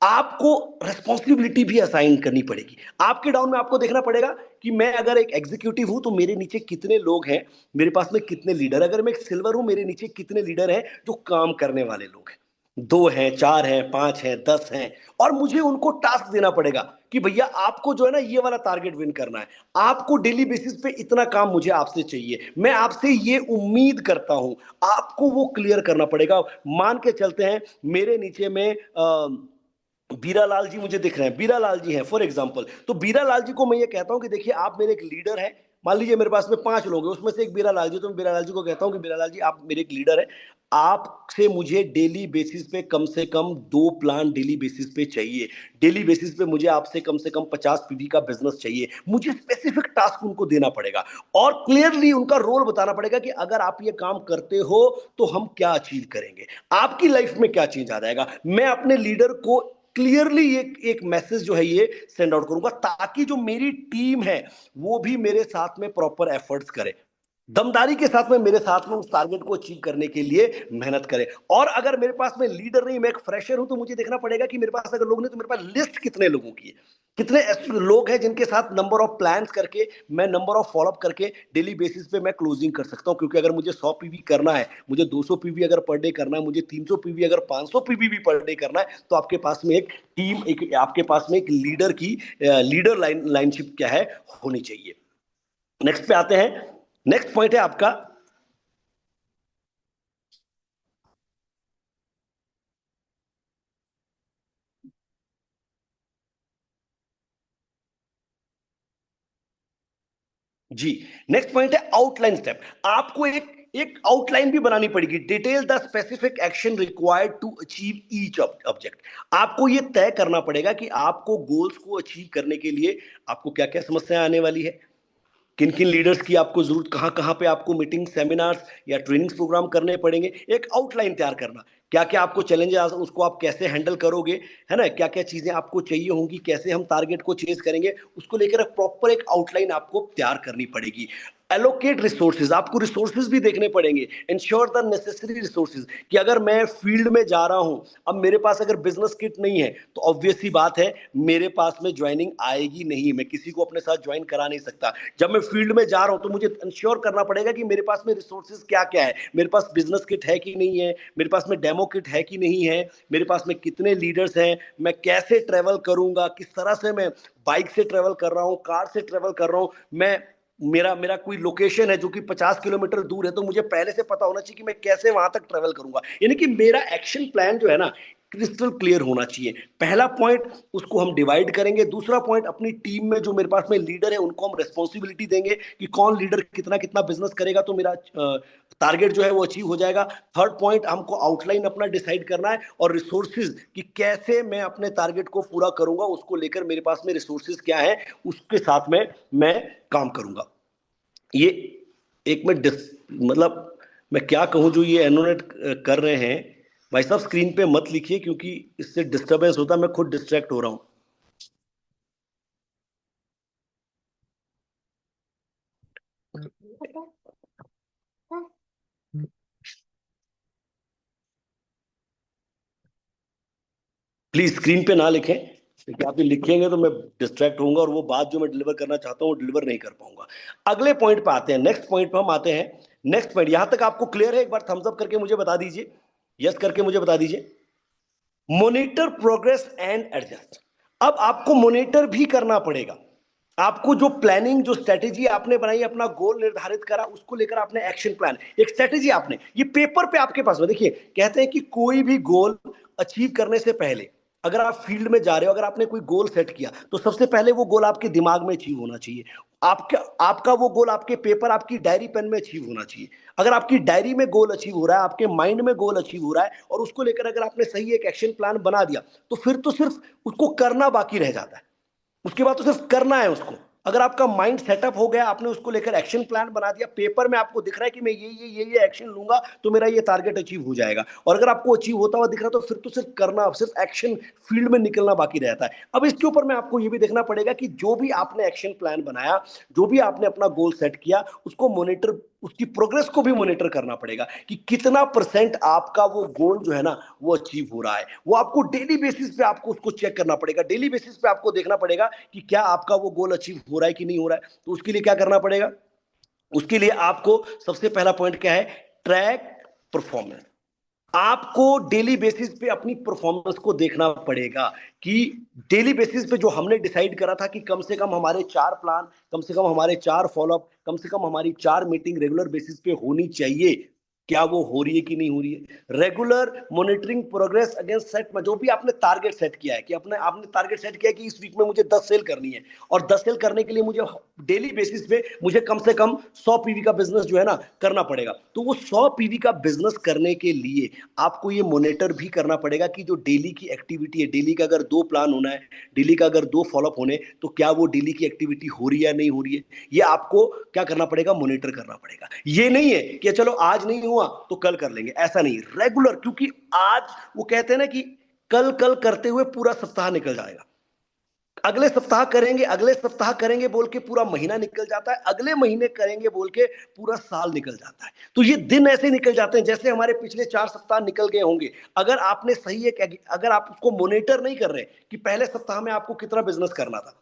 आपको रेस्पॉन्सिबिलिटी भी असाइन करनी पड़ेगी। आपके डाउन में आपको देखना पड़ेगा कि मैं अगर एक एग्जीक्यूटिव हूं तो मेरे नीचे कितने लोग हैं, मेरे पास में कितने लीडर, अगर मैं एक सिल्वर हूं मेरे नीचे कितने लीडर हैं जो काम करने वाले लोग हैं, 2 हैं, 4 हैं, 5 हैं, 10 हैं, और मुझे उनको टास्क देना पड़ेगा कि भैया आपको जो है ना ये वाला टारगेट विन करना है, आपको डेली बेसिस पे इतना काम मुझे आपसे चाहिए, मैं आपसे ये उम्मीद करता हूं, आपको वो क्लियर करना पड़ेगा। मान के चलते हैं मेरे नीचे में बीरालाल जी मुझे दिख रहे हैं, बीरालाल जी हैं फॉर एग्जांपल, तो बीरालाल जी को मैं ये कहता हूं कि देखिए आप मेरे एक लीडर हैं। मान लीजिए मेरे पास में 5 लोग हैं, उसमें से एक बीरालाल जी, तो मैं बीरालाल जी को कहता हूं कि बीरालाल जी आप मेरे एक लीडर हैं, आपसे मुझे डेली बेसिस पे कम से कम 2 प्लान डेली बेसिस पे चाहिए, डेली बेसिस पे मुझे आपसे कम से कम 50 पीवी का बिजनेस चाहिए, मुझे स्पेसिफिक टास्क उनको देना पड़ेगा, और क्लियरली उनका रोल बताना पड़ेगा कि अगर आप ये काम करते हो तो हम क्या अचीव करेंगे, आपकी लाइफ में क्या चेंज आ जाएगा। मैं अपने लीडर को क्लियरली एक मैसेज जो है ये सेंड आउट करूंगा, ताकि जो मेरी टीम है वो भी मेरे साथ में प्रॉपर एफर्ट्स करे, दमदारी के साथ में मेरे साथ में उस टारगेट को अचीव करने के लिए मेहनत करे। और अगर मेरे पास में लीडर नहीं, मैं एक फ्रेशर हूं, तो मुझे देखना पड़ेगा कि मेरे पास अगर लोग नहीं तो मेरे पास लिस्ट कितने लोगों की है, कितने लोग हैं जिनके साथ नंबर ऑफ प्लान्स करके, मैं नंबर ऑफ फॉलोअप करके डेली बेसिस पे मैं क्लोजिंग कर सकता हूं। क्योंकि अगर मुझे 100 पीवी करना है, मुझे 200 पीवी अगर पर डे करना है, मुझे 300 पीवी अगर 500 पीवी भी पर डे करना है, तो आपके पास में एक टीम, एक आपके पास में एक लीडर की लीडर लाइनशिप क्या है, होनी चाहिए। नेक्स्ट पे आते हैं। नेक्स्ट पॉइंट है आपका, जी, नेक्स्ट पॉइंट है आउटलाइन स्टेप। आपको एक एक आउटलाइन भी बनानी पड़ेगी, detail the specific action required to achieve each object. आपको यह तय करना पड़ेगा कि आपको गोल्स को अचीव करने के लिए आपको क्या क्या समस्याएं आने वाली है, किन किन लीडर्स की आपको जरूरत, कहाँ कहाँ पे आपको मीटिंग, सेमिनार्स या ट्रेनिंग्स प्रोग्राम करने पड़ेंगे, एक आउटलाइन तैयार करना, क्या क्या आपको चैलेंजेस, उसको आप कैसे हैंडल करोगे, है ना, क्या क्या चीजें आपको चाहिए होंगी, कैसे हम टारगेट को चेज करेंगे, उसको लेकर प्रॉपर एक आउटलाइन आपको तैयार करनी पड़ेगी। एलोकेट रिसोर्सेज, आपको रिसोर्सेज भी देखने पड़ेंगे, इंश्योर द नेसेसरी रिसोर्सेज, कि अगर मैं फील्ड में जा रहा हूं, अब मेरे पास अगर बिजनेस किट नहीं है तो ऑब्वियस सी बात है मेरे पास में ज्वाइनिंग आएगी नहीं, मैं किसी को अपने साथ ज्वाइन करा नहीं सकता। जब मैं फील्ड में जा रहा हूं तो मुझे इंश्योर करना पड़ेगा कि मेरे पास में रिसोर्सेज क्या क्या है, मेरे पास बिजनेस किट है कि नहीं है, मेरे पास में डेमो किट है कि नहीं है, मेरे पास में कितने लीडर्स हैं, मैं कैसे ट्रेवल करूंगा, किस तरह से मैं बाइक से ट्रेवल कर रहा हूं, कार से ट्रेवल कर रहा हूं, मैं मेरा मेरा कोई लोकेशन है जो कि 50 किलोमीटर दूर है, तो मुझे पहले से पता होना चाहिए कि मैं कैसे वहां तक ट्रेवल करूंगा, यानी कि मेरा एक्शन प्लान जो है ना क्रिस्टल क्लियर होना चाहिए। पहला पॉइंट, उसको हम डिवाइड करेंगे। दूसरा पॉइंट, अपनी टीम में जो मेरे पास में लीडर है उनको हम रिस्पॉन्सिबिलिटी देंगे कि कौन लीडर कितना कितना बिजनेस करेगा तो मेरा टारगेट जो है वो अचीव हो जाएगा। थर्ड पॉइंट, हमको आउटलाइन अपना डिसाइड करना है और रिसोर्सेज कि कैसे मैं अपने टारगेट को पूरा करूंगा, उसको लेकर मेरे पास में रिसोर्सेज क्या है उसके साथ में मैं काम करूंगा। ये एक मैं मतलब मैं क्या कहूं, जो ये एनोनेट कर रहे हैं भाई साहब, स्क्रीन पे मत लिखिए क्योंकि इससे डिस्टरबेंस होता है, मैं खुद डिस्ट्रैक्ट हो रहा हूं। प्लीज स्क्रीन पे ना लिखें, क्योंकि आप ये लिखेंगे तो मैं डिस्ट्रैक्ट होऊंगा और वो बात जो मैं डिलीवर करना चाहता हूँ वो डिलीवर नहीं कर पाऊंगा। अगले पॉइंट पे आते हैं, नेक्स्ट पॉइंट पे हम आते हैं। नेक्स्ट पॉइंट, यहां तक आपको क्लियर है? एक बार थम्स अप करके मुझे बता दीजिए, यस करके मुझे बता दीजिए। Monitor progress and adjust. अब आपको मॉनिटर भी करना पड़ेगा, आपको जो प्लानिंग, जो स्ट्रेटेजी आपने बनाई, अपना गोल निर्धारित करा, उसको लेकर आपने एक्शन प्लान, एक स्ट्रेटेजी आपने, ये पेपर पे आपके पास में देखिए, कहते हैं कि कोई भी गोल अचीव करने से पहले अगर आप फील्ड में जा रहे हो, अगर आपने कोई गोल सेट किया तो सबसे पहले वो गोल आपके दिमाग में अचीव होना चाहिए। आपका आपका वो गोल आपके पेपर, आपकी डायरी पेन में अचीव होना चाहिए। अगर आपकी डायरी में गोल अचीव हो रहा है, आपके माइंड में गोल अचीव हो रहा है और उसको लेकर अगर आपने सही एक एक्शन प्लान बना दिया तो फिर तो सिर्फ उसको करना बाकी रह जाता है, उसके बाद तो सिर्फ करना है उसको। अगर आपका माइंड सेटअप हो गया, आपने उसको लेकर एक्शन प्लान बना दिया, पेपर में आपको दिख रहा है कि मैं ये एक्शन लूंगा तो मेरा ये टारगेट अचीव हो जाएगा, और अगर आपको अचीव होता हुआ दिख रहा है तो फिर तो सिर्फ करना, सिर्फ एक्शन फील्ड में निकलना बाकी रहता है। अब इसके ऊपर में आपको ये भी देखना पड़ेगा कि जो भी आपने एक्शन प्लान बनाया, जो भी आपने अपना गोल सेट किया, उसको मॉनिटर, उसकी प्रोग्रेस को भी मॉनिटर करना पड़ेगा कि कितना परसेंट आपका वो गोल जो है ना वो अचीव हो रहा है। वो आपको डेली बेसिस पे आपको उसको चेक करना पड़ेगा, डेली बेसिस पे आपको देखना पड़ेगा कि क्या आपका वो गोल अचीव हो रहा है कि नहीं हो रहा है। तो उसके लिए क्या करना पड़ेगा? उसके लिए आपको सबसे पहला पॉइंट क्या है? Track performance. आपको डेली बेसिस पे अपनी परफॉर्मेंस को देखना पड़ेगा कि डेली बेसिस पे जो हमने डिसाइड करा था कि कम से कम हमारे 4 प्लान, कम से कम हमारे 4 फॉलोअप, कम से कम हमारी 4 मीटिंग रेगुलर बेसिस पे होनी चाहिए, क्या वो हो रही है कि नहीं हो रही है? Regular monitoring progress against set में, जो भी आपने टारगेट सेट किया है कि अपने आपने टारगेट सेट किया है कि इस वीक में मुझे 10 सेल करनी है, और 10 सेल करने के लिए मुझे डेली बेसिस पे मुझे कम से कम 100 पीवी का बिजनेस जो है ना करना पड़ेगा। तो वो 100 पीवी का बिजनेस करने के लिए आपको ये मॉनिटर भी करना पड़ेगा कि जो डेली की एक्टिविटी है, डेली का अगर 2 प्लान होना है, डेली का अगर 2 फॉलोअप होने, तो क्या वो डेली की एक्टिविटी हो रही है या नहीं हो रही है, ये आपको क्या करना पड़ेगा? मॉनिटर करना पड़ेगा। ये नहीं है कि चलो आज नहीं हुआ तो कल कर लेंगे, ऐसा नहीं, रेगुलर, क्योंकि आज वो कहते हैं ना कि कल कल करते हुए पूरा सप्ताह निकल जाएगा, अगले सप्ताह करेंगे, अगले सप्ताह करेंगे बोल के पूरा महीना निकल जाता है, अगले महीने करेंगे बोल के पूरा साल निकल जाता है। तो ये दिन ऐसे निकल जाते हैं जैसे हमारे पिछले 4 सप्ताह निकल गए होंगे। अगर आपने सही एक, अगर आप उसको मॉनिटर नहीं कर रहे कि पहले सप्ताह में आपको कितना बिजनेस करना था,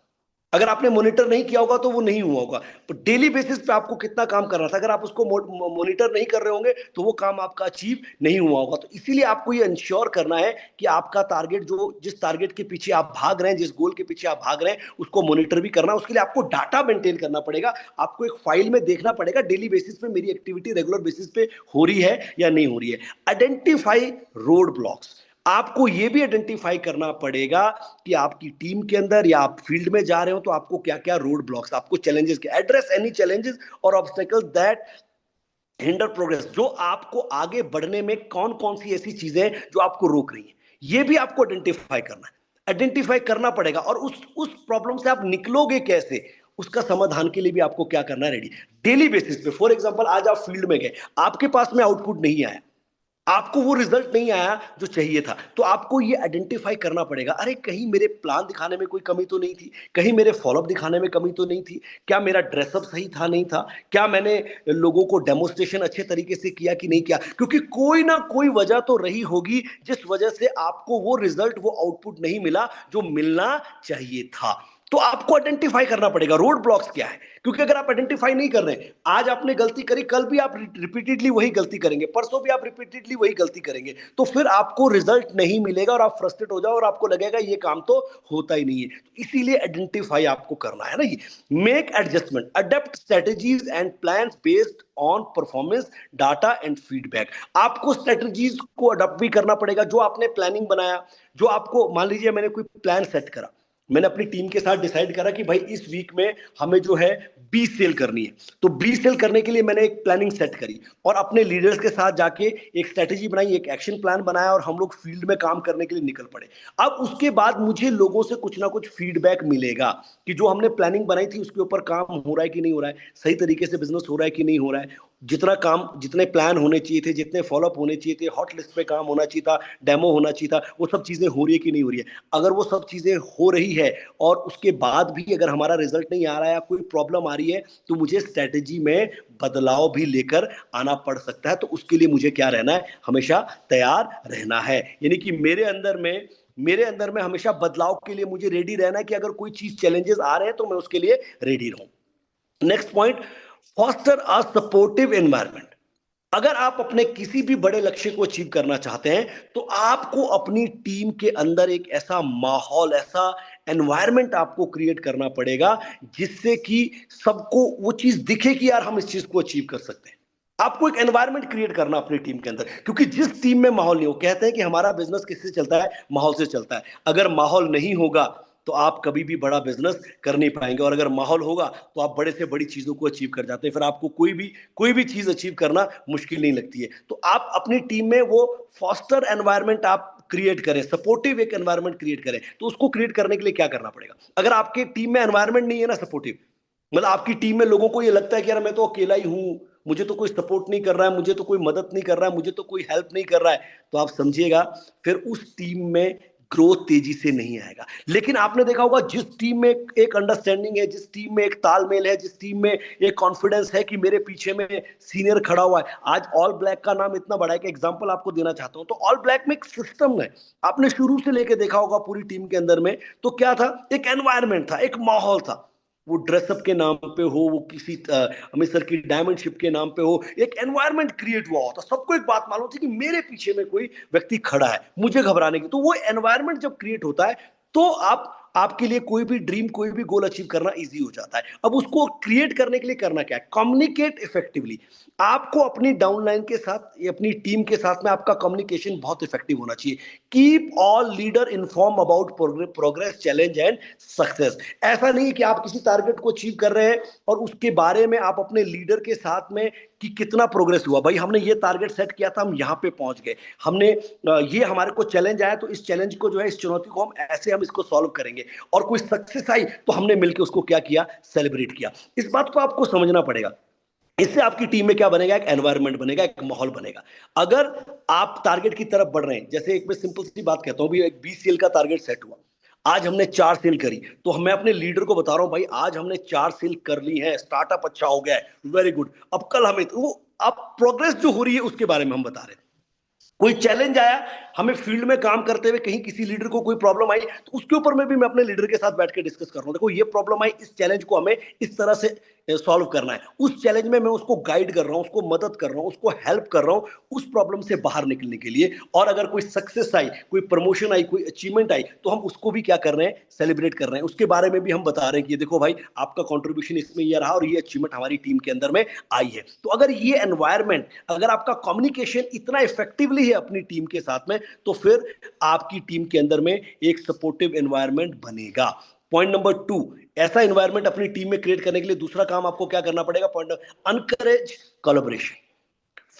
अगर आपने मॉनिटर नहीं किया होगा तो वो नहीं हुआ होगा। तो डेली बेसिस पे आपको कितना काम करना था, अगर आप उसको मॉनिटर नहीं कर रहे होंगे तो वो काम आपका अचीव नहीं हुआ होगा। तो इसीलिए आपको ये इंश्योर करना है कि आपका टारगेट, जो जिस टारगेट के पीछे आप भाग रहे हैं, जिस गोल के पीछे आप भाग रहे हैं, उसको मॉनिटर भी करना। उसके लिए आपको डाटा मेंटेन करना पड़ेगा, आपको एक फाइल में देखना पड़ेगा डेली बेसिस पे मेरी एक्टिविटी रेगुलर बेसिस पे हो रही है या नहीं हो रही है। आइडेंटिफाई रोड ब्लॉक्स, आपको यह भी आइडेंटिफाई करना पड़ेगा कि आपकी टीम के अंदर या आप फील्ड में जा रहे हो तो आपको क्या क्या रोड ब्लॉक्स, आपको चैलेंजेस के, एड्रेस एनी चैलेंजेस और ऑब्स्टेकल्स दैट हिंडर प्रोग्रेस, जो आपको आगे बढ़ने में कौन कौन सी ऐसी चीजें जो आपको रोक रही हैं, ये भी आपको आइडेंटिफाई करना है, आइडेंटिफाई करना पड़ेगा। और उस प्रॉब्लम से आप निकलोगे कैसे, उसका समाधान के लिए भी आपको क्या करना है, रेडी डेली बेसिस पे। फॉर एग्जांपल आज आप फील्ड में गए, आपके पास में आउटपुट नहीं आया, आपको वो रिजल्ट नहीं आया जो चाहिए था, तो आपको ये आइडेंटिफाई करना पड़ेगा, अरे कहीं मेरे प्लान दिखाने में कोई कमी तो नहीं थी, कहीं मेरे फॉलोअप दिखाने में कमी तो नहीं थी, क्या मेरा ड्रेसअप सही था नहीं था, क्या मैंने लोगों को डेमोस्ट्रेशन अच्छे तरीके से किया कि नहीं किया, क्योंकि कोई ना कोई वजह तो रही होगी जिस वजह से आपको वो रिजल्ट, वो आउटपुट नहीं मिला जो मिलना चाहिए था। तो आपको आइडेंटिफाई करना पड़ेगा रोड ब्लॉक्स क्या है, क्योंकि अगर आप आइडेंटिफाई नहीं कर रहे, आज आपने गलती करी, कल भी आप रिपीटेडली वही गलती करेंगे, परसों भी आप रिपीटेडली वही गलती करेंगे, तो फिर आपको रिजल्ट नहीं मिलेगा और आप फ्रस्ट्रेट हो जाओ और आपको लगेगा ये काम तो होता ही नहीं है। तो इसीलिए आइडेंटिफाई आपको करना है ना, ये make adjustment, adapt strategies and plans based on performance data and feedback. आपको स्ट्रेटेजीज को अडॉप्ट भी करना पड़ेगा, जो आपने प्लानिंग बनाया, जो आपको, मान लीजिए मैंने कोई प्लान सेट करा, मैंने अपनी टीम के साथ डिसाइड करा कि भाई इस वीक में हमें जो है 20 सेल करनी है, तो 20 सेल करने के लिए मैंने एक प्लानिंग सेट करी और अपने लीडर्स के साथ जाके एक स्ट्रेटेजी बनाई, एक एक्शन प्लान बनाया और हम लोग फील्ड में काम करने के लिए निकल पड़े। अब उसके बाद मुझे लोगों से कुछ ना कुछ फीडबैक मिलेगा कि जो हमने प्लानिंग बनाई थी उसके ऊपर काम हो रहा है कि नहीं हो रहा है, सही तरीके से बिजनेस हो रहा है कि नहीं हो रहा है, जितना काम, जितने प्लान होने चाहिए थे, जितने फॉलोअप होने चाहिए थे, हॉट लिस्ट पे काम होना चाहिए था, डेमो होना चाहिए था, वो सब चीजें हो रही है कि नहीं हो रही है। अगर वो सब चीजें हो रही है और उसके बाद भी अगर हमारा रिजल्ट नहीं आ रहा है, कोई प्रॉब्लम आ रही है, तो मुझे स्ट्रेटेजी में बदलाव भी लेकर आना पड़ सकता है। तो उसके लिए मुझे क्या रहना है, हमेशा तैयार रहना है, यानी कि मेरे अंदर में हमेशा बदलाव के लिए मुझे रेडी रहना है कि अगर कोई चीज चैलेंजेस आ रहे हैं तो मैं उसके लिए रेडी रहूं। Next point, foster a supportive environment. अगर आप अपने किसी भी बड़े लक्ष्य को अचीव करना चाहते हैं तो आपको अपनी टीम के अंदर एक ऐसा माहौल, ऐसा एनवायरनमेंट आपको क्रिएट करना पड़ेगा जिससे कि सबको वो चीज दिखे कि यार हम इस चीज को अचीव कर सकते हैं। आपको एक एनवायरनमेंट क्रिएट करना अपनी टीम के अंदर, क्योंकि जिस टीम में माहौल नहीं हो, कहते हैं कि हमारा बिजनेस किससे चलता है, माहौल से चलता है। अगर माहौल नहीं होगा तो आप कभी भी बड़ा बिजनेस कर नहीं पाएंगे, और अगर माहौल होगा तो आप बड़े से बड़ी चीजों को अचीव कर जाते हैं, फिर आपको कोई भी चीज अचीव करना मुश्किल नहीं लगती है। तो आप अपनी टीम में वो फॉस्टर एनवायरनमेंट आप क्रिएट करें, सपोर्टिव एक एनवायरनमेंट क्रिएट करें। तो उसको क्रिएट करने के लिए क्या करना पड़ेगा, अगर आपके टीम में एनवायरनमेंट नहीं है ना सपोर्टिव, मतलब आपकी टीम में लोगों को ये लगता है कि यार मैं तो अकेला ही हूं, मुझे तो कोई सपोर्ट नहीं कर रहा है, मुझे तो कोई मदद नहीं कर रहा है, मुझे तो कोई हेल्प नहीं कर रहा है, तो आप समझिएगा फिर उस टीम में ग्रोथ तेजी से नहीं आएगा। लेकिन आपने देखा होगा जिस टीम में एक अंडरस्टैंडिंग है, जिस टीम में एक तालमेल है, जिस टीम में एक कॉन्फिडेंस है कि मेरे पीछे में सीनियर खड़ा हुआ है। आज ऑल ब्लैक का नाम इतना बड़ा है कि एग्जांपल आपको देना चाहता हूं, तो ऑल ब्लैक में एक सिस्टम है, आपने शुरू से लेके देखा होगा पूरी टीम के अंदर में, तो क्या था, एक एनवायरमेंट था, एक माहौल था। वो ड्रेसअप के नाम पे हो, वो किसी अमृतसर की डायमंड शिप के नाम पे हो, एक एनवायरनमेंट क्रिएट हुआ होता, सबको एक बात मालूम थी कि मेरे पीछे में कोई व्यक्ति खड़ा है मुझे घबराने की। तो वो एनवायरनमेंट जब क्रिएट होता है तो आपके लिए कोई भी ड्रीम, कोई भी गोल अचीव करना इजी हो जाता है। अब उसको क्रिएट करने के लिए करना क्या है, कम्युनिकेट इफेक्टिवली। आपको अपनी डाउनलाइन के साथ, अपनी टीम के साथ में आपका कम्युनिकेशन बहुत इफेक्टिव होना चाहिए। Keep all leader inform about progress, challenge and success. ऐसा नहीं कि आप किसी टारगेट को अचीव कर रहे हैं और उसके बारे में आप अपने लीडर के साथ में कि कितना प्रोग्रेस हुआ, भाई हमने ये टारगेट सेट किया था, हम यहाँ पे पहुंच गए, हमने ये हमारे को चैलेंज आया, तो इस चैलेंज को जो है, इस चुनौती को हम ऐसे, हम इसको सॉल्व करेंगे, और कोई सक्सेस आई तो हमने मिलकर उसको क्या किया, सेलिब्रेट किया। इस बात को आपको समझना पड़ेगा। इससे आपकी टीम में क्या बनेगा, एक एनवायरनमेंट बनेगा, एक माहौल बनेगा। अगर आप टारगेट की तरफ बढ़ रहे हैं, जैसे एक मैं सिंपल सी बात कहता हूं, भी एक 20 सेल का टारगेट सेट हुआ, आज हमने 4 सेल करी, तो मैं अपने लीडर को बता रहा हूं भाई आज हमने 4 सेल कर ली है, स्टार्टअप अच्छा हो गया है, वेरी गुड। अब कल हमें तो वो अब प्रोग्रेस जो हो रही है उसके बारे में हम बता रहे हैं। कोई चैलेंज आया, हमें फील्ड में काम करते हुए कहीं किसी लीडर को कोई प्रॉब्लम आई, तो उसके ऊपर में भी मैं अपने लीडर के साथ बैठ के डिस्कस कर रहा हूं, देखो ये प्रॉब्लम आई, इस चैलेंज को हमें इस तरह से सॉल्व करना है। उस चैलेंज में मैं उसको गाइड कर रहा हूं, उसको मदद कर रहा हूं, उसको हेल्प कर रहा हूं उस प्रॉब्लम से बाहर निकलने के लिए। और अगर कोई सक्सेस आई, कोई प्रमोशन आई, कोई अचीवमेंट आई, तो हम उसको भी क्या कर रहे हैं, सेलिब्रेट कर रहे हैं, उसके बारे में भी हम बता रहे हैं कि देखो भाई आपका कंट्रीब्यूशन इसमें ये रहा और ये अचीवमेंट हमारी टीम के अंदर में आई है। तो अगर ये एनवायरनमेंट, अगर आपका कम्युनिकेशन इतना इफेक्टिवली है अपनी टीम के साथ में, तो फिर आपकी टीम के अंदर में एक सपोर्टिव एनवायरनमेंट बनेगा। पॉइंट नंबर 2, ऐसा एनवायरनमेंट अपनी टीम में क्रिएट करने के लिए दूसरा काम आपको क्या करना पड़ेगा, point, encourage collaboration,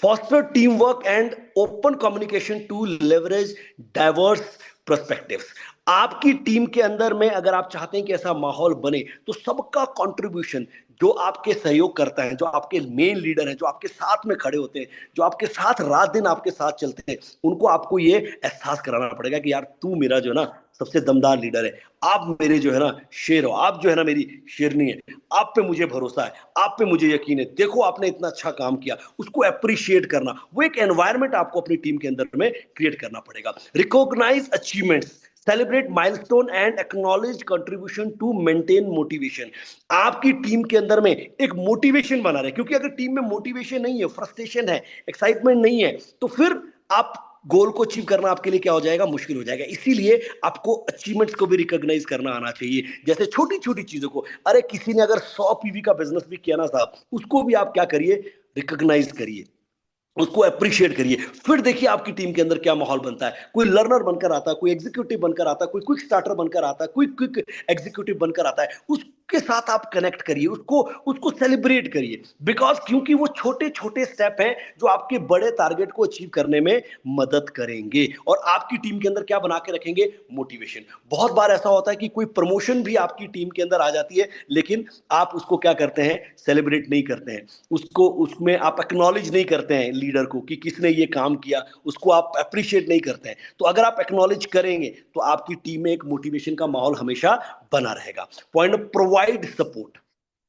foster teamwork and open communication to leverage diverse perspectives. आपकी टीम के अंदर में अगर आप चाहते हैं कि ऐसा माहौल बने, तो सबका कंट्रीब्यूशन, जो आपके सहयोग करता है, जो आपके मेन लीडर हैं, जो आपके साथ में खड़े होते हैं, जो आपके साथ रात दिन आपके साथ चलते हैं, उनको आपको ये एहसास कराना पड़ेगा कि यार तू मेरा जो है ना सबसे दमदार लीडर है, आप मेरे जो है ना शेर हो, आप जो है ना मेरी शेरनी है, आप पे मुझे भरोसा है, आप पे मुझे यकीन है, देखो आपने इतना अच्छा काम किया, उसको अप्रिशिएट करना, वो एक एनवायरमेंट आपको अपनी टीम के अंदर में क्रिएट करना पड़ेगा। Recognise achievements, celebrate milestone and acknowledge contribution to maintain motivation. आपकी टीम के अंदर में एक मोटिवेशन बना रहे, क्योंकि अगर टीम में मोटिवेशन नहीं है, फ्रस्ट्रेशन है, एक्साइटमेंट नहीं है, तो फिर आप गोल को अचीव करना आपके लिए क्या हो जाएगा, मुश्किल हो जाएगा। इसीलिए आपको अचीवमेंट्स को भी रिकॉग्नाइज करना आना चाहिए, जैसे छोटी छोटी चीजों को। अरे किसी ने अगर 100 पीवी का बिजनेस भी किया ना साहब, उसको भी आप क्या करिए, रिकॉग्नाइज करिए, उसको अप्रिशिएट करिए। फिर देखिए आपकी टीम के अंदर क्या माहौल बनता है। कोई लर्नर बनकर आता है, कोई एग्जीक्यूटिव बनकर आता है, कोई क्विक स्टार्टर बनकर आता है, कोई क्विक एग्जीक्यूटिव बनकर आता है, उसके साथ आप कनेक्ट करिए, उसको उसको सेलिब्रेट करिए। बिकॉज क्योंकि वो छोटे छोटे स्टेप हैं जो आपके बड़े टारगेट को अचीव करने में मदद करेंगे, और आपकी टीम के अंदर क्या बना के रखेंगे, मोटिवेशन। बहुत बार ऐसा होता है कि कोई प्रमोशन भी आपकी टीम के अंदर आ जाती है, लेकिन आप उसको क्या करते हैं, सेलिब्रेट नहीं करते हैं, उसको उसमें आप एक्नॉलेज नहीं करते हैं लीडर को कि किसने ये काम किया, उसको आप अप्रिशिएट नहीं करते हैं। तो अगर आप एक्नॉलेज करेंगे तो आपकी टीम में एक मोटिवेशन का माहौल हमेशा बना रहेगा। Point, provide support.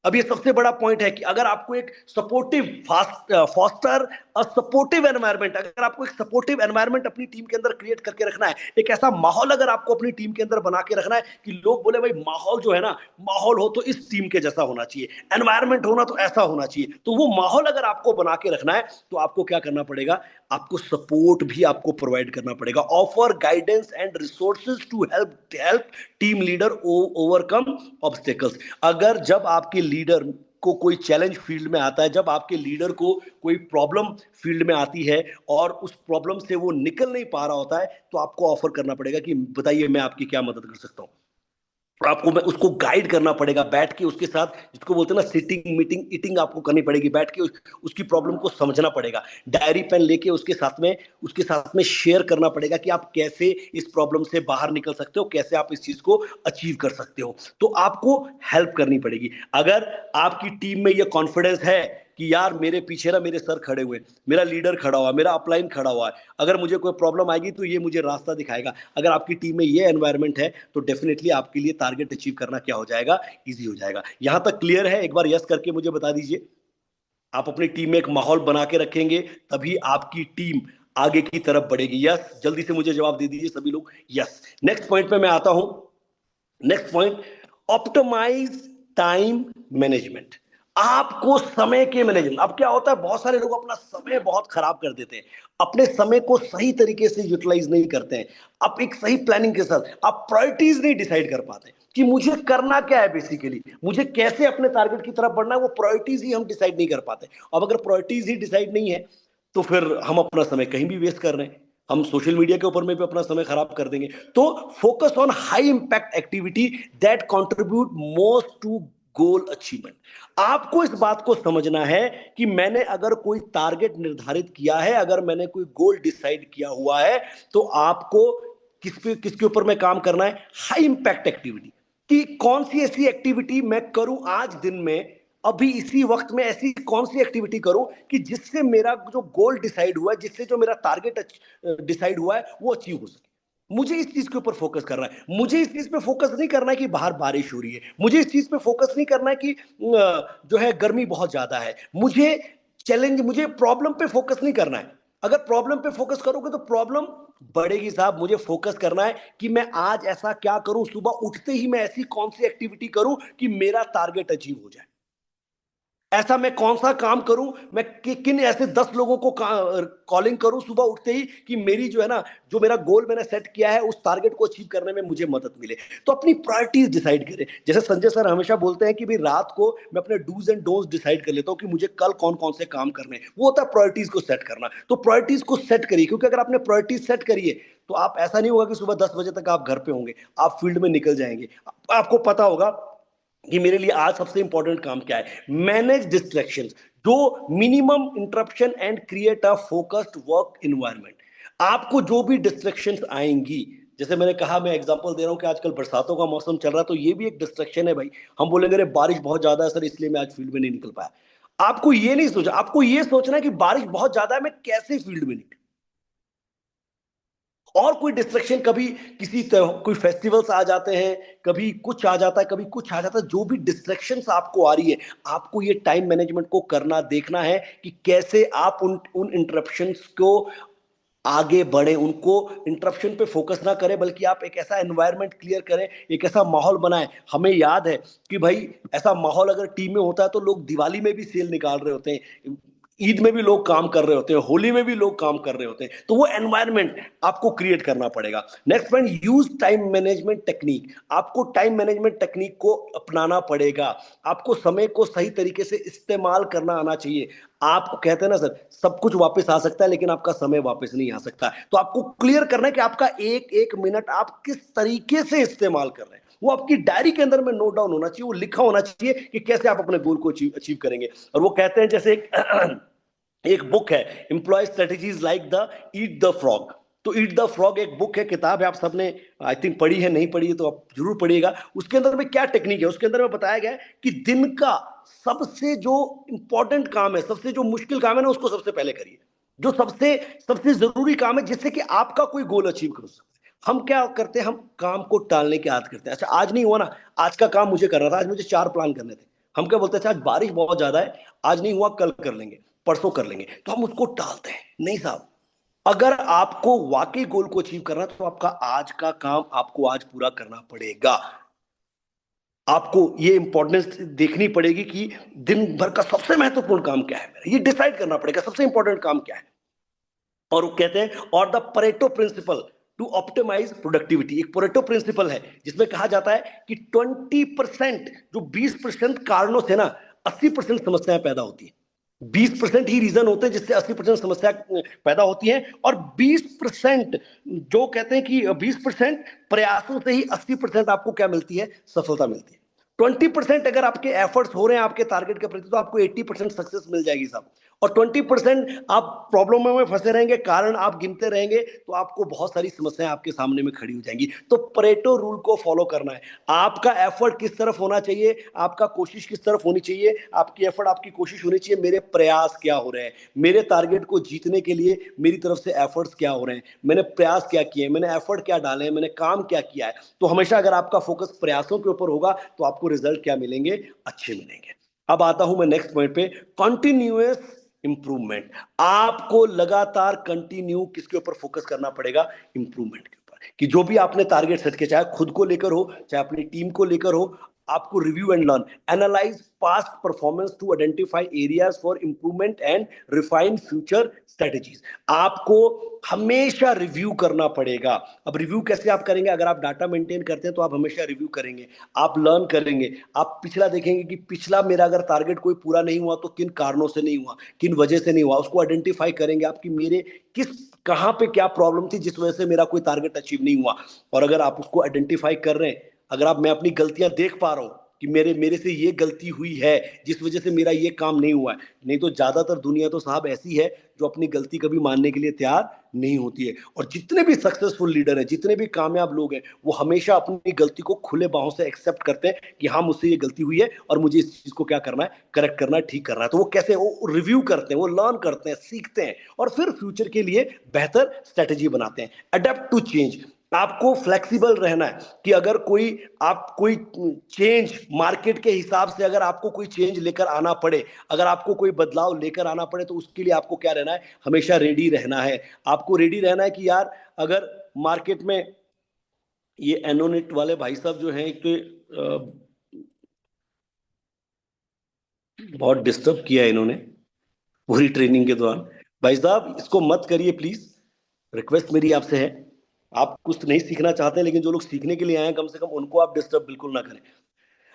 अब ये सबसे बड़ा पॉइंट है कि अगर आपको एक सपोर्टिव फॉस्टर सपोर्टिव एनवायरनमेंट, अगर आपको एक सपोर्टिव एनवायरनमेंट अपनी टीम के अंदर क्रिएट करके रखना है, एक ऐसा माहौल अगर आपको अपनी टीम के अंदर बना के रखना है कि लोग बोले भाई माहौल जो है ना, माहौल हो तो इस टीम के जैसा होना चाहिए, एनवायरनमेंट होना तो ऐसा होना चाहिए, तो वो माहौल अगर आपको बना के रखना है तो आपको क्या करना पड़ेगा, आपको सपोर्ट भी आपको प्रोवाइड करना पड़ेगा। Offer guidance and resources to help help team leader overcome obstacles. अगर जब आपके लीडर को कोई चैलेंज फील्ड में आता है, जब आपके लीडर को कोई प्रॉब्लम फील्ड में आती है और उस प्रॉब्लम से वो निकल नहीं पा रहा होता है, तो आपको ऑफर करना पड़ेगा कि बताइए मैं आपकी क्या मदद कर सकता हूं। आपको मैं उसको गाइड करना पड़ेगा, बैठ के उसके साथ, जिसको बोलते हैं ना सिटिंग मीटिंग ईटिंग, आपको करनी पड़ेगी, बैठ के उसकी प्रॉब्लम को समझना पड़ेगा, डायरी पेन लेके उसके साथ में शेयर करना पड़ेगा कि आप कैसे इस प्रॉब्लम से बाहर निकल सकते हो, कैसे आप इस चीज को अचीव कर सकते हो। तो आपको हेल्प करनी पड़ेगी। अगर आपकी टीम में ये कॉन्फिडेंस है कि यार मेरे पीछे ना मेरे सर खड़े हुए, मेरा लीडर खड़ा हुआ, मेरा अपलाइन खड़ा हुआ है, अगर मुझे कोई प्रॉब्लम आएगी तो ये मुझे रास्ता दिखाएगा, अगर आपकी टीम में ये एनवायरनमेंट है, तो डेफिनेटली आपके लिए टारगेट अचीव करना क्या हो जाएगा, इजी हो जाएगा। यहां तक क्लियर है? एक बार यस करके मुझे बता दीजिए। आप अपनी टीम में एक माहौल बना के रखेंगे, तभी आपकी टीम आगे की तरफ बढ़ेगी। यस, जल्दी से मुझे जवाब दे दीजिए सभी लोग, यस। नेक्स्ट पॉइंट पे मैं आता हूं। Next point, optimise time management. आपको समय के मैनेजमेंट, अब क्या होता है, बहुत सारे लोग अपना समय बहुत खराब कर देते हैं, अपने समय को सही तरीके से यूटिलाइज नहीं करते हैं। आप एक सही प्लानिंग के साथ आप प्रायोरिटीज नहीं डिसाइड कर पाते कि मुझे करना क्या है, बेसिकली मुझे कैसे अपने टारगेट की तरफ बढ़ना है, वो प्रायोरिटीज ही हम डिसाइड नहीं कर पाते। अब अगर प्रायोरिटीज ही डिसाइड नहीं है, तो फिर हम अपना समय कहीं भी वेस्ट कर रहे हैं, हम सोशल मीडिया के ऊपर में भी अपना समय खराब कर देंगे। तो focus on high impact activity that contribute most to goal achievement. आपको इस बात को समझना है कि मैंने अगर कोई टारगेट निर्धारित किया है, अगर मैंने कोई गोल डिसाइड किया हुआ है, तो आपको किसके ऊपर में काम करना है, हाई इंपैक्ट एक्टिविटी, कि कौन सी ऐसी एक्टिविटी मैं करूं आज दिन में, अभी इसी वक्त में ऐसी कौन सी एक्टिविटी करूं कि जिससे मेरा जो गोल डिसाइड हुआ है, जिससे जो मेरा टारगेट डिसाइड हुआ है वो अचीव हो सके। मुझे इस चीज के ऊपर फोकस करना है। मुझे इस चीज पे फोकस नहीं करना है कि बाहर बारिश हो रही है, मुझे इस चीज पे फोकस नहीं करना है कि जो है गर्मी बहुत ज्यादा है, मुझे प्रॉब्लम पे फोकस नहीं करना है। अगर प्रॉब्लम पे फोकस करोगे तो प्रॉब्लम बढ़ेगी साहब। मुझे फोकस करना है कि मैं आज ऐसा क्या करूं, सुबह उठते ही मैं ऐसी कौन सी एक्टिविटी करूं कि मेरा टारगेट अचीव हो जाए। ऐसा मैं कौन सा काम करूं, मैं किन ऐसे 10 लोगों को कॉलिंग करूं सुबह उठते ही कि मेरी जो है ना, जो मेरा गोल मैंने सेट किया है उस टारगेट को अचीव करने में मुझे मदद मिले। तो अपनी प्रायोरिटीज डिसाइड करें। जैसे संजय सर हमेशा बोलते हैं कि भाई रात को मैं अपने डूज एंड डोंट्स डिसाइड कर लेता हूं कि मुझे कल कौन कौन से काम करने हैं। वो होता है प्रायोरिटीज को सेट करना। तो प्रायोरिटीज को सेट करिए, क्योंकि अगर आपने प्रायोरिटीज सेट करिए तो आप, ऐसा नहीं होगा कि सुबह 10 बजे तक आप घर पे होंगे, आप फील्ड में निकल जाएंगे। आपको पता होगा कि मेरे लिए आज सबसे इंपॉर्टेंट काम क्या है। मैनेज डिस्ट्रैक्शन, जो minimum interruption and create a focused work environment. आपको जो भी डिस्ट्रैक्शंस आएंगी, जैसे मैंने कहा, मैं एग्जांपल दे रहा हूँ कि आजकल बरसातों का मौसम चल रहा है, तो ये भी एक डिस्ट्रक्शन है भाई। हम बोलेंगे अरे बारिश बहुत ज्यादा है सर, इसलिए मैं आज फील्ड में नहीं निकल पाया। आपको ये नहीं सोचा, आपको ये सोचना है कि बारिश बहुत ज्यादा है, मैं कैसे फील्ड में निकल। और कोई डिस्ट्रक्शन, कभी कोई फेस्टिवल्स आ जाते हैं, कभी कुछ आ जाता है, कभी कुछ आ जाता है, जो भी डिस्ट्रक्शंस आपको आ रही है, आपको ये टाइम मैनेजमेंट को करना, देखना है कि कैसे आप उन उन इंटरप्शंस को आगे बढ़े, उनको इंटरप्शन पे फोकस ना करें, बल्कि आप एक ऐसा एनवायरनमेंट क्लियर करें, एक ऐसा माहौल बनाएं। हमें याद है कि भाई ऐसा माहौल अगर टीम में होता है तो लोग दिवाली में भी सेल निकाल रहे होते हैं, ईद में भी लोग काम कर रहे होते हैं, होली में भी लोग काम कर रहे होते हैं, तो वो एनवायरनमेंट आपको क्रिएट करना पड़ेगा। Next point, use time management technique. आपको टाइम मैनेजमेंट टेक्निक को अपनाना पड़ेगा। आपको समय को सही तरीके से इस्तेमाल करना आना चाहिए। आप कहते हैं ना सर, सब कुछ वापस आ सकता है लेकिन आपका समय वापस नहीं आ सकता, तो आपको क्लियर करना है कि आपका एक एक मिनट आप किस तरीके से इस्तेमाल कर रहे हैं। वो आपकी डायरी के अंदर में नोट डाउन होना चाहिए, वो लिखा होना चाहिए कि कैसे आप अपने गोल को अचीव करेंगे। और वो कहते हैं, जैसे एक बुक है, employ strategies like the eat the frog. तो ईट द फ्रॉग एक बुक है, किताब है, आप सबने आई थिंक पढ़ी है, नहीं पढ़ी है तो आप जरूर पढ़िएगा। उसके अंदर में क्या टेक्निक है, उसके अंदर में बताया गया है कि दिन का सबसे जो इंपॉर्टेंट काम है, सबसे जो मुश्किल काम है ना, उसको सबसे पहले करिए। जो सबसे सबसे जरूरी काम है, जिससे कि आपका कोई गोल अचीव कर सकते। हम क्या करते हैं, हम काम को टालने की आदत करते हैं। अच्छा आज नहीं हुआ ना, आज का काम मुझे करना था, आज मुझे 4 प्लान करने थे। हम क्या बोलते हैं, आज बारिश बहुत ज्यादा है, आज नहीं हुआ, कल कर लेंगे, परसों कर लेंगे, तो हम उसको टालते हैं। नहीं साहब, अगर आपको वाकई गोल को अचीव करना है तो आपका आज का काम आपको आज पूरा करना पड़ेगा। आपको ये इंपॉर्टेंस देखनी पड़ेगी कि दिन भर का सबसे महत्वपूर्ण काम क्या है मेरा, ये डिसाइड करना पड़ेगा सबसे इंपॉर्टेंट काम क्या है। और वो कहते हैं, और the Pareto principle to optimise productivity. एक परेटो प्रिंसिपल है जिसमें कहा जाता है कि 20%, जो 20% कारणों से ना 80% समस्याएं पैदा होती है। 20% ही रीजन होते हैं जिससे 80% समस्या पैदा होती है, और 20%, जो कहते हैं कि 20% प्रयासों से ही 80% आपको क्या मिलती है, सफलता मिलती है। 20% अगर आपके एफर्ट्स हो रहे हैं आपके टारगेट के प्रति, तो आपको 80% सक्सेस मिल जाएगी साहब। और 20% आप प्रॉब्लम में फंसे रहेंगे, कारण आप गिनते रहेंगे, तो आपको बहुत सारी समस्याएं आपके सामने में खड़ी हो जाएंगी। तो परेटो रूल को फॉलो करना है। आपका एफर्ट किस तरफ होना चाहिए, आपका कोशिश किस तरफ होनी चाहिए, आपकी एफर्ट, आपकी कोशिश होनी चाहिए, मेरे प्रयास क्या हो रहे हैं, मेरे टारगेट को जीतने के लिए मेरी तरफ से एफर्ट्स क्या हो रहे हैं, मैंने प्रयास क्या किए, मैंने एफर्ट क्या डाले हैं, मैंने काम क्या किया है। तो हमेशा अगर आपका फोकस प्रयासों के ऊपर होगा तो आपको रिजल्ट क्या मिलेंगे, अच्छे मिलेंगे। अब आता हूं मैं नेक्स्ट पॉइंट पे, कंटिन्यूअस इंप्रूवमेंट। आपको लगातार कंटिन्यू किसके ऊपर फोकस करना पड़ेगा, इंप्रूवमेंट के ऊपर। कि जो भी आपने टारगेट सेट किया, चाहे खुद को लेकर हो, चाहे अपनी टीम को लेकर हो, आपको review and learn, analyse past performance to identify areas for improvement and refine future strategies. आपको हमेशा रिव्यू करना पड़ेगा। अब रिव्यू कैसे आप करेंगे, अगर आप डाटा मेंटेन करते हैं तो आप हमेशा रिव्यू करेंगे, आप लर्न करेंगे, आप पिछला देखेंगे कि पिछला मेरा अगर टारगेट कोई पूरा नहीं हुआ तो किन कारणों से नहीं हुआ, किन वजह से नहीं हुआ, उसको आइडेंटिफाई करेंगे आपकी मेरे किस कहाँ पे क्या प्रॉब्लम थी जिस वजह से मेरा कोई टारगेट अचीव नहीं हुआ। और अगर आप उसको आइडेंटिफाई कर रहे हैं, अगर आप मैं अपनी गलतियां देख पा रहा हूं कि मेरे मेरे से ये गलती हुई है जिस वजह से मेरा ये काम नहीं हुआ है। नहीं तो ज्यादातर दुनिया तो साहब ऐसी है जो अपनी गलती कभी मानने के लिए तैयार नहीं होती है। और जितने भी सक्सेसफुल लीडर हैं, जितने भी कामयाब लोग हैं, वो हमेशा अपनी गलती को खुले बाहों से एक्सेप्ट करते हैं कि हाँ मुझसे ये गलती हुई है और मुझे इस चीज को क्या करना है, करेक्ट करना है, ठीक करना है। तो वो कैसे, वो रिव्यू करते हैं, वो लर्न करते हैं, सीखते हैं, और फिर फ्यूचर के लिए बेहतर स्ट्रेटेजी बनाते हैं। Adapt to change. आपको फ्लेक्सिबल रहना है कि अगर कोई चेंज मार्केट के हिसाब से, अगर आपको कोई चेंज लेकर आना पड़े, अगर आपको कोई बदलाव लेकर आना पड़े, तो उसके लिए आपको क्या रहना है, हमेशा रेडी रहना है। आपको रेडी रहना है कि यार अगर मार्केट में ये एनोनेट वाले भाई साहब जो हैं, एक तो बहुत डिस्टर्ब किया है इन्होंने पूरी ट्रेनिंग के दौरान। भाई साहब इसको मत करिए प्लीज, रिक्वेस्ट मेरी आपसे है। आप कुछ नहीं सीखना चाहते हैं, लेकिन जो लोग सीखने के लिए आए हैं, कम से कम उनको आप डिस्टर्ब बिल्कुल ना करें।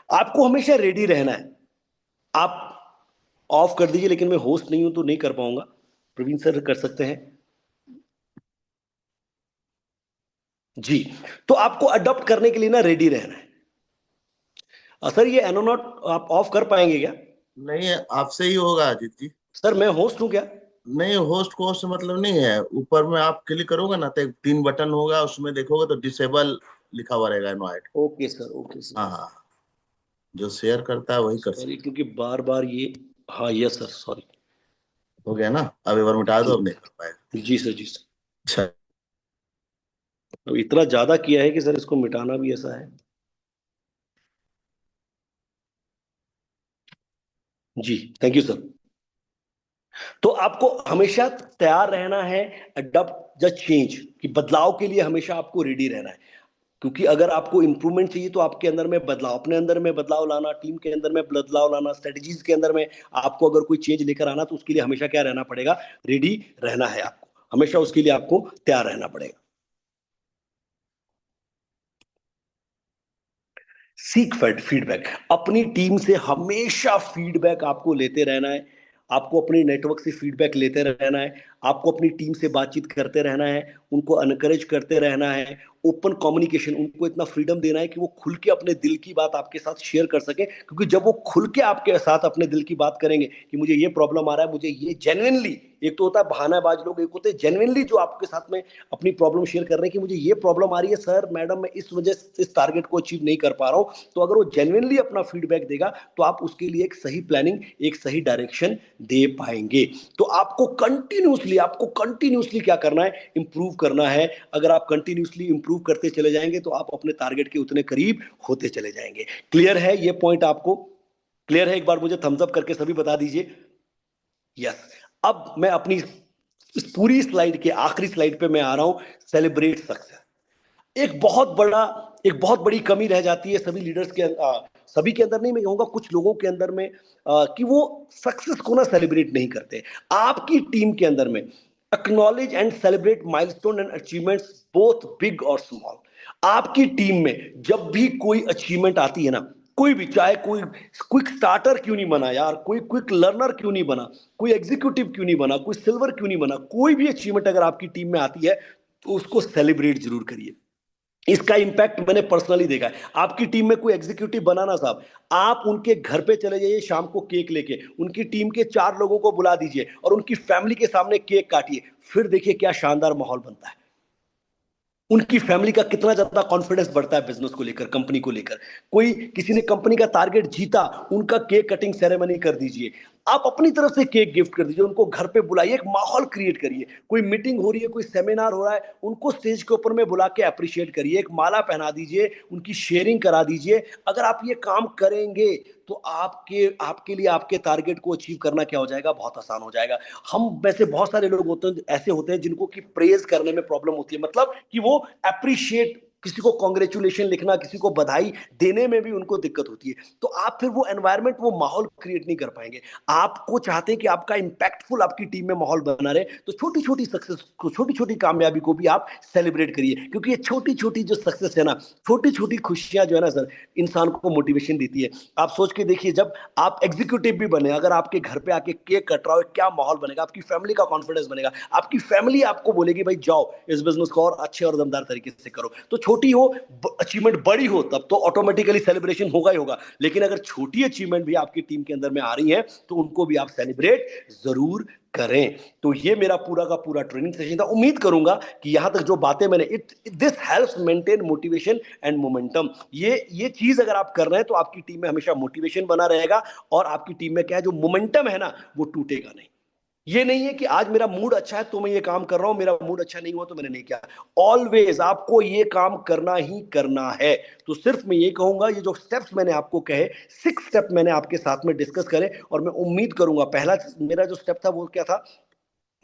आपको हमेशा रेडी रहना है। आप ऑफ कर दीजिए, लेकिन मैं होस्ट नहीं हूं तो नहीं कर पाऊंगा। प्रवीण सर कर सकते हैं जी। तो आपको अडॉप्ट करने के लिए ना रेडी रहना है। सर ये एनोनॉट आप ऑफ कर पाएंगे क्या? नहीं, आपसे ही होगा अजीत जी। सर मैं होस्ट हूं क्या? नहीं, होस्ट को होस्ट मतलब नहीं है। ऊपर में आप क्लिक करोगे ना तो एक 3 बटन होगा, उसमें देखोगे तो डिसेबल लिखा हुआ रहेगा, invite. Okay sir, okay sir. हाँ हाँ, जो शेयर करता है वही कर सॉरी, सकता क्योंकि बार बार ये, हाँ यस सर, सॉरी। है। हो गया ना? अब एक बार मिटा दो, अब नहीं कर पाएगा। जी सर, जी सर। अच्छा। अब इतना ज्यादा किया है कि सर इसको मिटाना भी ऐसा है। जी, थैंक यू सर। तो आपको हमेशा तैयार रहना है, अडॉप्ट द चेंज, कि बदलाव के लिए हमेशा आपको रेडी रहना है। क्योंकि अगर आपको इंप्रूवमेंट चाहिए तो आपके अंदर में बदलाव, अपने अंदर में बदलाव लाना, टीम के अंदर में बदलाव लाना, स्ट्रेटजीज के अंदर में आपको अगर कोई चेंज लेकर आना, तो उसके लिए हमेशा क्या रहना पड़ेगा? रेडी रहना है आपको, हमेशा उसके लिए आपको तैयार रहना पड़ेगा। सीक फीडबैक, अपनी टीम से हमेशा फीडबैक आपको लेते रहना है। आपको अपनी नेटवर्क से फीडबैक लेते रहना है। आपको अपनी टीम से बातचीत करते रहना है, उनको अनकरेज करते रहना है। ओपन कम्युनिकेशन, उनको इतना फ्रीडम देना है कि वो खुल के अपने दिल की बात आपके साथ शेयर कर सके, क्योंकि जब वो खुल के आपके साथ अपने दिल की बात करेंगे कि मुझे ये प्रॉब्लम आ रहा है, मुझे ये जेन्युइनली, एक तो होता है बहानाबाज लोग, एक होते हैं जेन्युइनली जो आपके साथ में अपनी प्रॉब्लम शेयर कर रहे हैं कि मुझे ये प्रॉब्लम आ रही है सर, मैडम, मैं इस वजह से इस टारगेट को अचीव नहीं कर पा रहा हूं। तो अगर वो जेन्युइनली अपना फीडबैक देगा, तो आप उसके लिए एक सही प्लानिंग, एक सही डायरेक्शन दे पाएंगे। तो आपको कंटिन्यूसली क्या करना है? इंप्रूव करना है। अगर आप कंटिन्यूसली इंप्रूव करते चले जाएंगे, तो आप अपने टारगेट के उतने करीब होते चले जाएंगे। क्लियर है ये पॉइंट आपको? क्लियर है? एक बार मुझे थम्स अप करके सभी बता दीजिए यस। अब मैं अपनी इस पूरी स्लाइड के आखिरी स्लाइड पे मैं आ रहा हूं, सेलिब्रेट सक्सेस। एक बहुत बड़ा एक बहुत बड़ी कमी रह जाती है सभी लीडर्स के सभी के अंदर नहीं, मैं कहूंगा कुछ लोगों के अंदर में, कि वो सक्सेस को ना सेलिब्रेट नहीं करते। आपकी टीम के अंदर में acknowledge and celebrate milestone and achievements, both big और स्मॉल। आपकी टीम में जब भी कोई अचीवमेंट आती है ना, कोई भी, चाहे कोई क्विक स्टार्टर क्यों नहीं बना यार, कोई क्विक लर्नर क्यों नहीं बना, कोई एग्जीक्यूटिव क्यों नहीं बना, कोई सिल्वर क्यों नहीं बना, कोई भी अचीवमेंट अगर आपकी टीम में आती है, तो उसको सेलिब्रेट जरूर करिए। इसका इंपैक्ट मैंने पर्सनली देखा है। आपकी टीम में कोई एग्जीक्यूटिव बनाना साहब, आप उनके घर पे चले जाइए शाम को केक लेके, उनकी टीम के 4 लोगों को बुला दीजिए और उनकी फैमिली के सामने केक काटिए, फिर देखिए क्या शानदार माहौल बनता है। उनकी फैमिली का कितना ज्यादा कॉन्फिडेंस बढ़ता है बिजनेस को लेकर, कंपनी को लेकर। कोई, किसी ने कंपनी का टारगेट जीता, उनका केक कटिंग सेरेमनी कर दीजिए। आप अपनी तरफ से केक गिफ्ट कर दीजिए, उनको घर पे बुलाइए, एक माहौल क्रिएट करिए। कोई मीटिंग हो रही है, कोई सेमिनार हो रहा है, उनको स्टेज के ऊपर में बुला के अप्रिशिएट करिए, एक माला पहना दीजिए, उनकी शेयरिंग करा दीजिए। अगर आप ये काम करेंगे, तो आपके आपके लिए आपके टारगेट को अचीव करना क्या हो जाएगा? बहुत आसान हो जाएगा। हम वैसे बहुत सारे लोग होते हैं, ऐसे होते हैं जिनको कि प्रेज करने में प्रॉब्लम होती है, मतलब कि वो अप्रिशिएट, किसी को कॉन्ग्रेचुलेशन लिखना, किसी को बधाई देने में भी उनको दिक्कत होती है। तो आप फिर वो एनवायरनमेंट, वो माहौल क्रिएट नहीं कर पाएंगे। आपको चाहते हैं कि आपका इंपैक्टफुल आपकी टीम में माहौल बना रहे, तो छोटी छोटी सक्सेस को, छोटी छोटी कामयाबी को भी आप सेलिब्रेट करिए, क्योंकि ये छोटी छोटी जो सक्सेस है ना, छोटी छोटी खुशियां जो है ना सर, इंसान को मोटिवेशन देती है। आप सोच के देखिए, जब आप एग्जीक्यूटिव भी बने, अगर आपके घर पे आके केक कट रहा हो, क्या माहौल बनेगा? आपकी फैमिली का कॉन्फिडेंस बनेगा, आपकी फैमिली आपको बोलेगी भाई जाओ इस बिजनेस को और अच्छे और दमदार तरीके से करो। तो छोटी हो, अचीवमेंट बड़ी हो, तब तो ऑटोमेटिकली सेलिब्रेशन होगा ही होगा। लेकिन अगर छोटी अचीवमेंट भी आपकी टीम के अंदर में आ रही है, तो उनको भी आप सेलिब्रेट जरूर करें। तो ये मेरा पूरा का पूरा ट्रेनिंग सेशन था। उम्मीद करूंगा कि यहां तक जो बातें मैंने, it this helps maintain motivation and momentum. ये चीज अगर आप कर रहे हैं, तो आपकी टीम में हमेशा मोटिवेशन बना रहेगा, और आपकी टीम में क्या है, जो मोमेंटम है ना, वो टूटेगा नहीं। ये नहीं है कि आज मेरा मूड अच्छा है तो मैं ये काम कर रहा हूं, मेरा मूड अच्छा नहीं हुआ तो मैंने नहीं किया। ऑलवेज आपको ये काम करना ही करना है। तो सिर्फ मैं ये कहूंगा, ये जो स्टेप्स मैंने आपको कहे, 6 स्टेप मैंने आपके साथ में डिस्कस करे, और मैं उम्मीद करूंगा, पहला मेरा जो स्टेप था वो क्या था,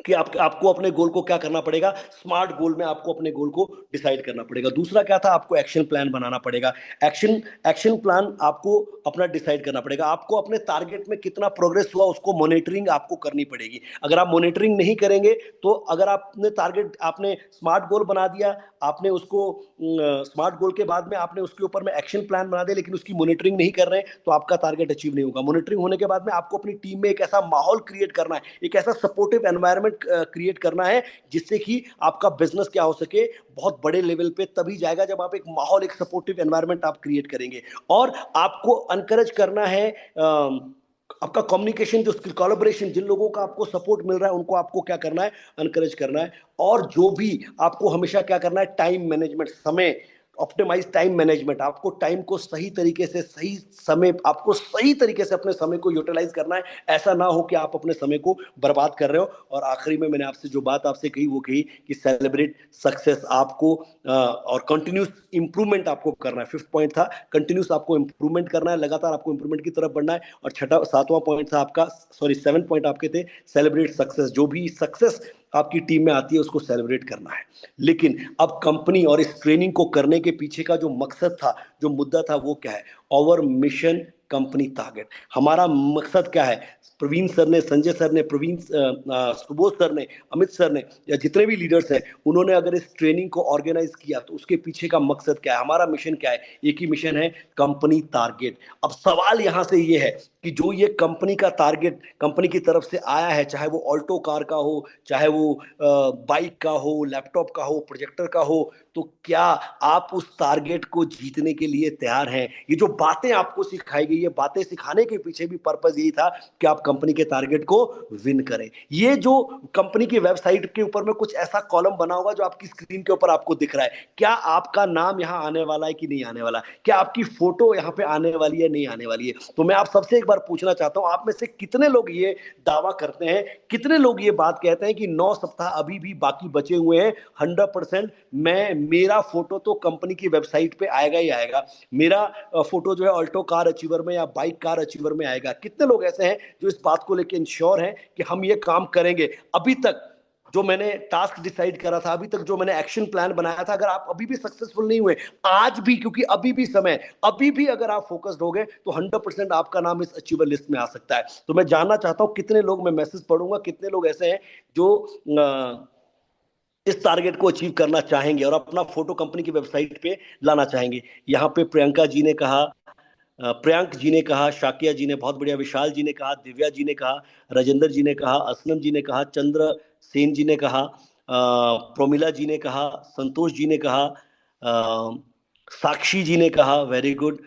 कि आपको अपने गोल को क्या करना पड़ेगा, स्मार्ट गोल में आपको अपने गोल को डिसाइड करना पड़ेगा। दूसरा क्या था, आपको एक्शन प्लान बनाना पड़ेगा। एक्शन एक्शन प्लान आपको अपना डिसाइड करना पड़ेगा। आपको अपने टारगेट में कितना प्रोग्रेस हुआ, उसको मॉनिटरिंग आपको करनी पड़ेगी। अगर आप मॉनिटरिंग नहीं करेंगे, तो अगर आपने टारगेट, आपने स्मार्ट गोल बना दिया, आपने उसको स्मार्ट गोल के बाद में आपने उसके ऊपर में एक्शन प्लान बना दिया, लेकिन उसकी मॉनिटरिंग नहीं कर रहे हैं, तो आपका टारगेट अचीव नहीं होगा। मॉनिटरिंग होने के बाद में आपको अपनी टीम में एक ऐसा माहौल क्रिएट करना है, एक ऐसा सपोर्टिव एनवायरनमेंट क्रिएट करना है, जिससे कि आपका बिजनेस क्या हो सके, बहुत बड़े लेवल पे तभी जाएगा जब आप एक माहौल, एक सपोर्टिव एनवायरनमेंट आप क्रिएट करेंगे। और आपको अनकरेज करना है, आपका कम्युनिकेशन जो स्किल, कोलैबोरेशन, जिन लोगों का आपको सपोर्ट मिल रहा है उनको आपको क्या करना है, अनकरेज करना है। और जो भी आपको हमेशा क्या करना है, टाइम मैनेजमेंट, समय, ऑप्टिमाइज टाइम मैनेजमेंट, आपको टाइम को सही तरीके से, सही समय, आपको सही तरीके से अपने समय को यूटिलाइज करना है। ऐसा ना हो कि आप अपने समय को बर्बाद कर रहे हो। और आखिरी में मैंने आपसे जो बात आपसे कही वो कही कि सेलिब्रेट सक्सेस आपको और कंटिन्यूस इंप्रूवमेंट आपको करना है। फिफ्थ पॉइंट था कंटिन्यूस आपको इंप्रूवमेंट करना है, लगातार आपको इंप्रूवमेंट की तरफ बढ़ना है। और छठा, सातवां पॉइंट था आपका, सॉरी 7 पॉइंट आपके थे, सेलिब्रेट सक्सेस। जो भी सक्सेस आपकी टीम में आती है उसको सेलिब्रेट करना है। लेकिन अब कंपनी और इस ट्रेनिंग को करने के पीछे का जो मकसद था, जो मुद्दा था, वो क्या है? Our mission company target. हमारा मकसद क्या है? प्रवीण सर ने, संजय सर ने, सुबोध सर ने, अमित सर ने, या जितने भी लीडर्स हैं, उन्होंने अगर इस ट्रेनिंग को ऑर्गेनाइज किया तो उसके पीछे का मकसद क्या है? हमारा मिशन क्या है? एक ही मिशन है, कंपनी टारगेट। अब सवाल यहां से ये है कि जो ये कंपनी का टारगेट कंपनी की तरफ से आया है, चाहे वो ऑल्टो कार का हो, चाहे वो बाइक का हो, लैपटॉप का हो, प्रोजेक्टर का हो, तो क्या आप उस टारगेट को जीतने के लिए तैयार हैं? ये जो बातें आपको सिखाई गई है, बातें सिखाने के पीछे भी पर्पस यही था कि आप कंपनी के टारगेट को विन करें। ये जो कंपनी की वेबसाइट के ऊपर में कुछ ऐसा कॉलम बना होगा जो आपकी स्क्रीन के ऊपर आपको दिख रहा है, क्या आपका नाम यहां आने वाला है कि नहीं आने वाला? क्या आपकी फोटो यहां पे आने वाली है, नहीं आने वाली है? तो मैं आप सबसे एक बार पूछना चाहता हूं, आप में से कितने लोग ये दावा करते हैं, कितने लोग ये बात कहते हैं कि 9 सप्ताह अभी भी बाकी बचे हुए हैं, 100% मैं, मेरा फोटो तो कंपनी की वेबसाइट पे आएगा ही आएगा, मेरा फोटो जो है ऑल्टो कार अचीवर में या बाइक कार अचीवर में आएगा? कितने लोग ऐसे हैं जो इस बात को लेकर इंश्योर हैं कि हम ये काम करेंगे? अभी तक जो मैंने टास्क डिसाइड करा था, अभी तक जो मैंने एक्शन प्लान बनाया था, अगर आप अभी भी सक्सेसफुल नहीं हुए, आज भी, क्योंकि अभी भी समय, अभी भी अगर आप फोकस्ड हो गए तो 100% आपका नाम इस अचीवर लिस्ट में आ सकता है। तो मैं जानना चाहता हूं कितने लोग, मैं मैसेज पढ़ूंगा, कितने लोग ऐसे हैं जो इस टारगेट को अचीव करना चाहेंगे और अपना फोटो कंपनी की वेबसाइट पे लाना चाहेंगे। यहाँ पे प्रियंका जी ने कहा, प्रियंक जी ने कहा, शाकिया जी ने, बहुत बढ़िया, विशाल जी ने कहा, दिव्या जी ने कहा, राजेंद्र जी ने कहा, असलम जी ने कहा, चंद्र सेन जी ने कहा, प्रोमिला जी ने कहा, संतोष जी ने कहा, साक्षी जी ने कहा, वेरी गुड,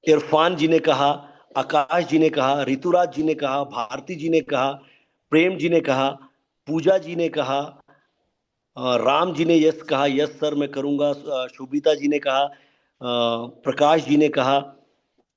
इरफान जी ने कहा, आकाश जी ने कहा, ऋतुराज जी ने कहा, भारती जी ने कहा, प्रेम जी ने कहा, पूजा जी ने कहा, राम जी ने यस कहा, यस सर मैं करूंगा, शुभिता जी ने कहा, प्रकाश जी ने कहा,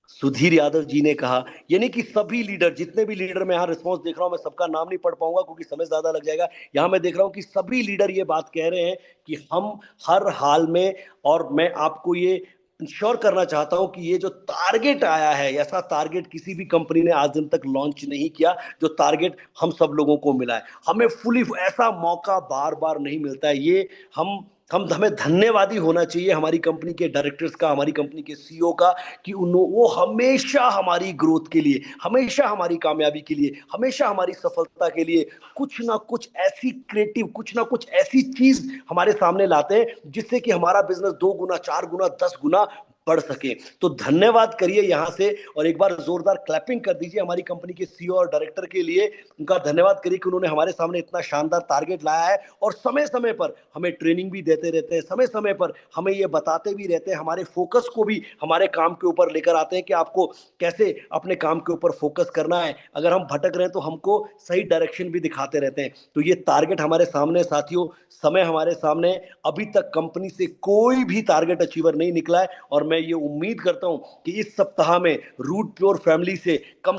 सुधीर यादव जी ने कहा। यानी कि सभी लीडर, जितने भी लीडर, मैं यहाँ रिस्पॉन्स देख रहा हूँ, मैं सबका नाम नहीं पढ़ पाऊंगा क्योंकि समय ज्यादा लग जाएगा। यहाँ मैं देख रहा हूँ कि सभी लीडर ये बात कह रहे हैं कि हम हर हाल में, और मैं आपको ये इंश्योर करना चाहता हूं कि ये जो टारगेट आया है, ऐसा टारगेट किसी भी कंपनी ने आज दिन तक लॉन्च नहीं किया जो टारगेट हम सब लोगों को मिला है। हमें फुली ऐसा मौका बार बार नहीं मिलता है। ये हम हमें धन्यवादी होना चाहिए हमारी कंपनी के डायरेक्टर्स का, हमारी कंपनी के सीईओ का, कि वो हमेशा हमारी ग्रोथ के लिए, हमेशा हमारी कामयाबी के लिए, हमेशा हमारी सफलता के लिए कुछ ना कुछ ऐसी क्रिएटिव, कुछ ना कुछ ऐसी चीज हमारे सामने लाते हैं जिससे कि हमारा बिजनेस 2 गुना, 4 गुना, 10 गुना बढ़ सके। तो धन्यवाद करिए यहां से, और एक बार जोरदार क्लैपिंग कर दीजिए हमारी कंपनी के सीईओ और डायरेक्टर के लिए। उनका धन्यवाद करिए कि उन्होंने हमारे सामने इतना शानदार टारगेट लाया है और समय समय पर हमें ट्रेनिंग भी देते रहते हैं, समय समय पर हमें ये बताते भी रहते हैं, हमारे फोकस को भी हमारे काम के ऊपर लेकर आते हैं कि आपको कैसे अपने काम के ऊपर फोकस करना है। अगर हम भटक रहे हैं तो हमको सही डायरेक्शन भी दिखाते रहते हैं। तो ये टारगेट हमारे सामने साथियों, समय हमारे सामने, अभी तक कंपनी से कोई भी टारगेट अचीवर नहीं निकला है। और मैं ये उम्मीद करता हूं कि इस सप्ताह में रूट प्योर फैमिली से कम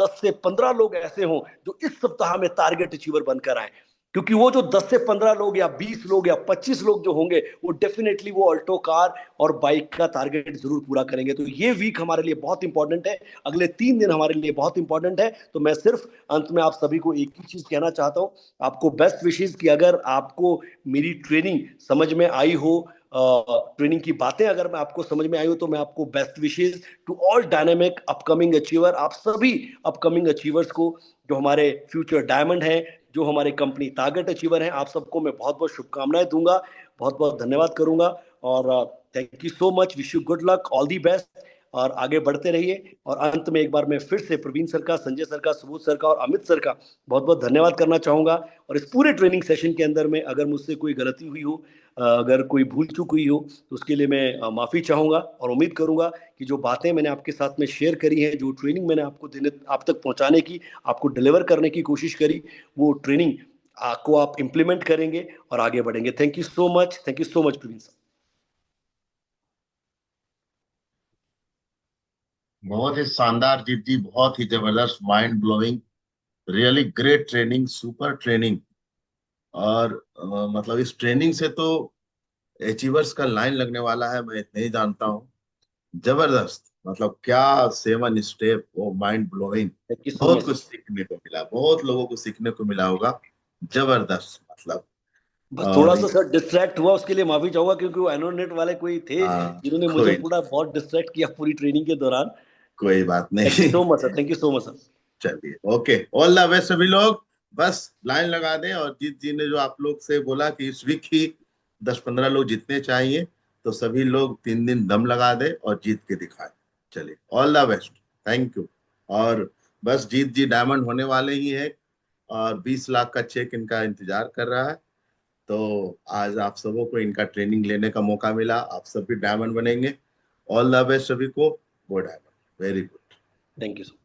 10 से 15 लोग ऐसे हों जो इस सप्ताह में टारगेट अचीवर बनकर आए। क्योंकि वो जो 10 से 15 लोग या 20 लोग या 25 लोग जो होंगे, वो डेफिनेटली वो ऑल्टो कार और बाइक का टारगेट जरूर पूरा करेंगे। तो ये वीक हमारे लिए बहुत इंपॉर्टेंट है, अगले 3 दिन हमारे लिए बहुत इंपॉर्टेंट है। तो मैं सिर्फ अंत में आप सभी को एक ही चीज कहना चाहता हूं, आपको बेस्ट विशेष कि अगर आपको मेरी ट्रेनिंग समझ में आई हो, ट्रेनिंग की बातें अगर मैं आपको समझ में आई हो, तो मैं आपको best wishes to all dynamic upcoming achiever, आप सभी अपकमिंग अचीवर्स को, जो हमारे फ्यूचर डायमंड हैं, जो हमारे कंपनी टारगेट अचीवर हैं, आप सबको मैं बहुत बहुत शुभकामनाएं दूंगा, बहुत बहुत धन्यवाद करूंगा। और thank you so much, wish you good luck, all the best. और आगे बढ़ते रहिए। और अंत में एक बार मैं फिर से प्रवीण सर का, संजय सर का, सुबोध सर का और अमित सर का बहुत बहुत धन्यवाद करना चाहूंगा। और इस पूरे ट्रेनिंग सेशन के अंदर में अगर मुझसे कोई गलती हुई हो, अगर कोई भूल चूक हुई हो, तो उसके लिए मैं माफ़ी चाहूंगा। और उम्मीद करूंगा कि जो बातें मैंने आपके साथ में शेयर करी हैं, जो ट्रेनिंग मैंने आपको देने, आप तक पहुंचाने की, आपको डिलीवर करने की कोशिश करी, वो ट्रेनिंग को आप इम्प्लीमेंट करेंगे और आगे बढ़ेंगे। Thank you so much, thank you so much Praveen sir. बहुत ही शानदार जीत जी, बहुत ही जबरदस्त, mind blowing, really great training, super training. और मतलब इस ट्रेनिंग से तो अचीवर्स का लाइन लगने वाला है, मैं इतना ही जानता हूँ। जबरदस्त, मतलब क्या 7 स्टेप, वो माइंड ब्लोइंग। थैंक यू सो बहुत मच कुछ सर। सीखने को मिला, बहुत लोगों को सीखने को मिला होगा। जबरदस्त मतलब। बस थोड़ा और सा सर डिस्ट्रैक्ट हुआ, उसके लिए माफी चाहूंगा, क्योंकि वो एनोनेट वाले कोई थे हाँ, जिन्होंने मुझे कोई पूरा बहुत डिस्ट्रैक्ट किया पूरी ट्रेनिंग के दौरान। कोई बात थैंक यू नहीं। So much sir, thank you so much sir. चलिए, ओके, ऑल द बेस्ट सभी लोग। बस लाइन लगा दें, और जीत जी ने जो आप लोग से बोला कि इस वीक ही 10-15 लोग जीतने चाहिए, तो सभी लोग 3 दिन दम लगा दे और जीत के दिखाए। चलिए, all the best. Thank you. और बस जीत जी डायमंड होने वाले ही है, और 20 लाख का चेक इनका इंतजार कर रहा है। तो आज आप सबों को इनका ट्रेनिंग लेने का मौका मिला, आप सभी डायमंड बनेंगे। ऑल द बेस्ट सभी को। गो diamond, very good. Thank you sir.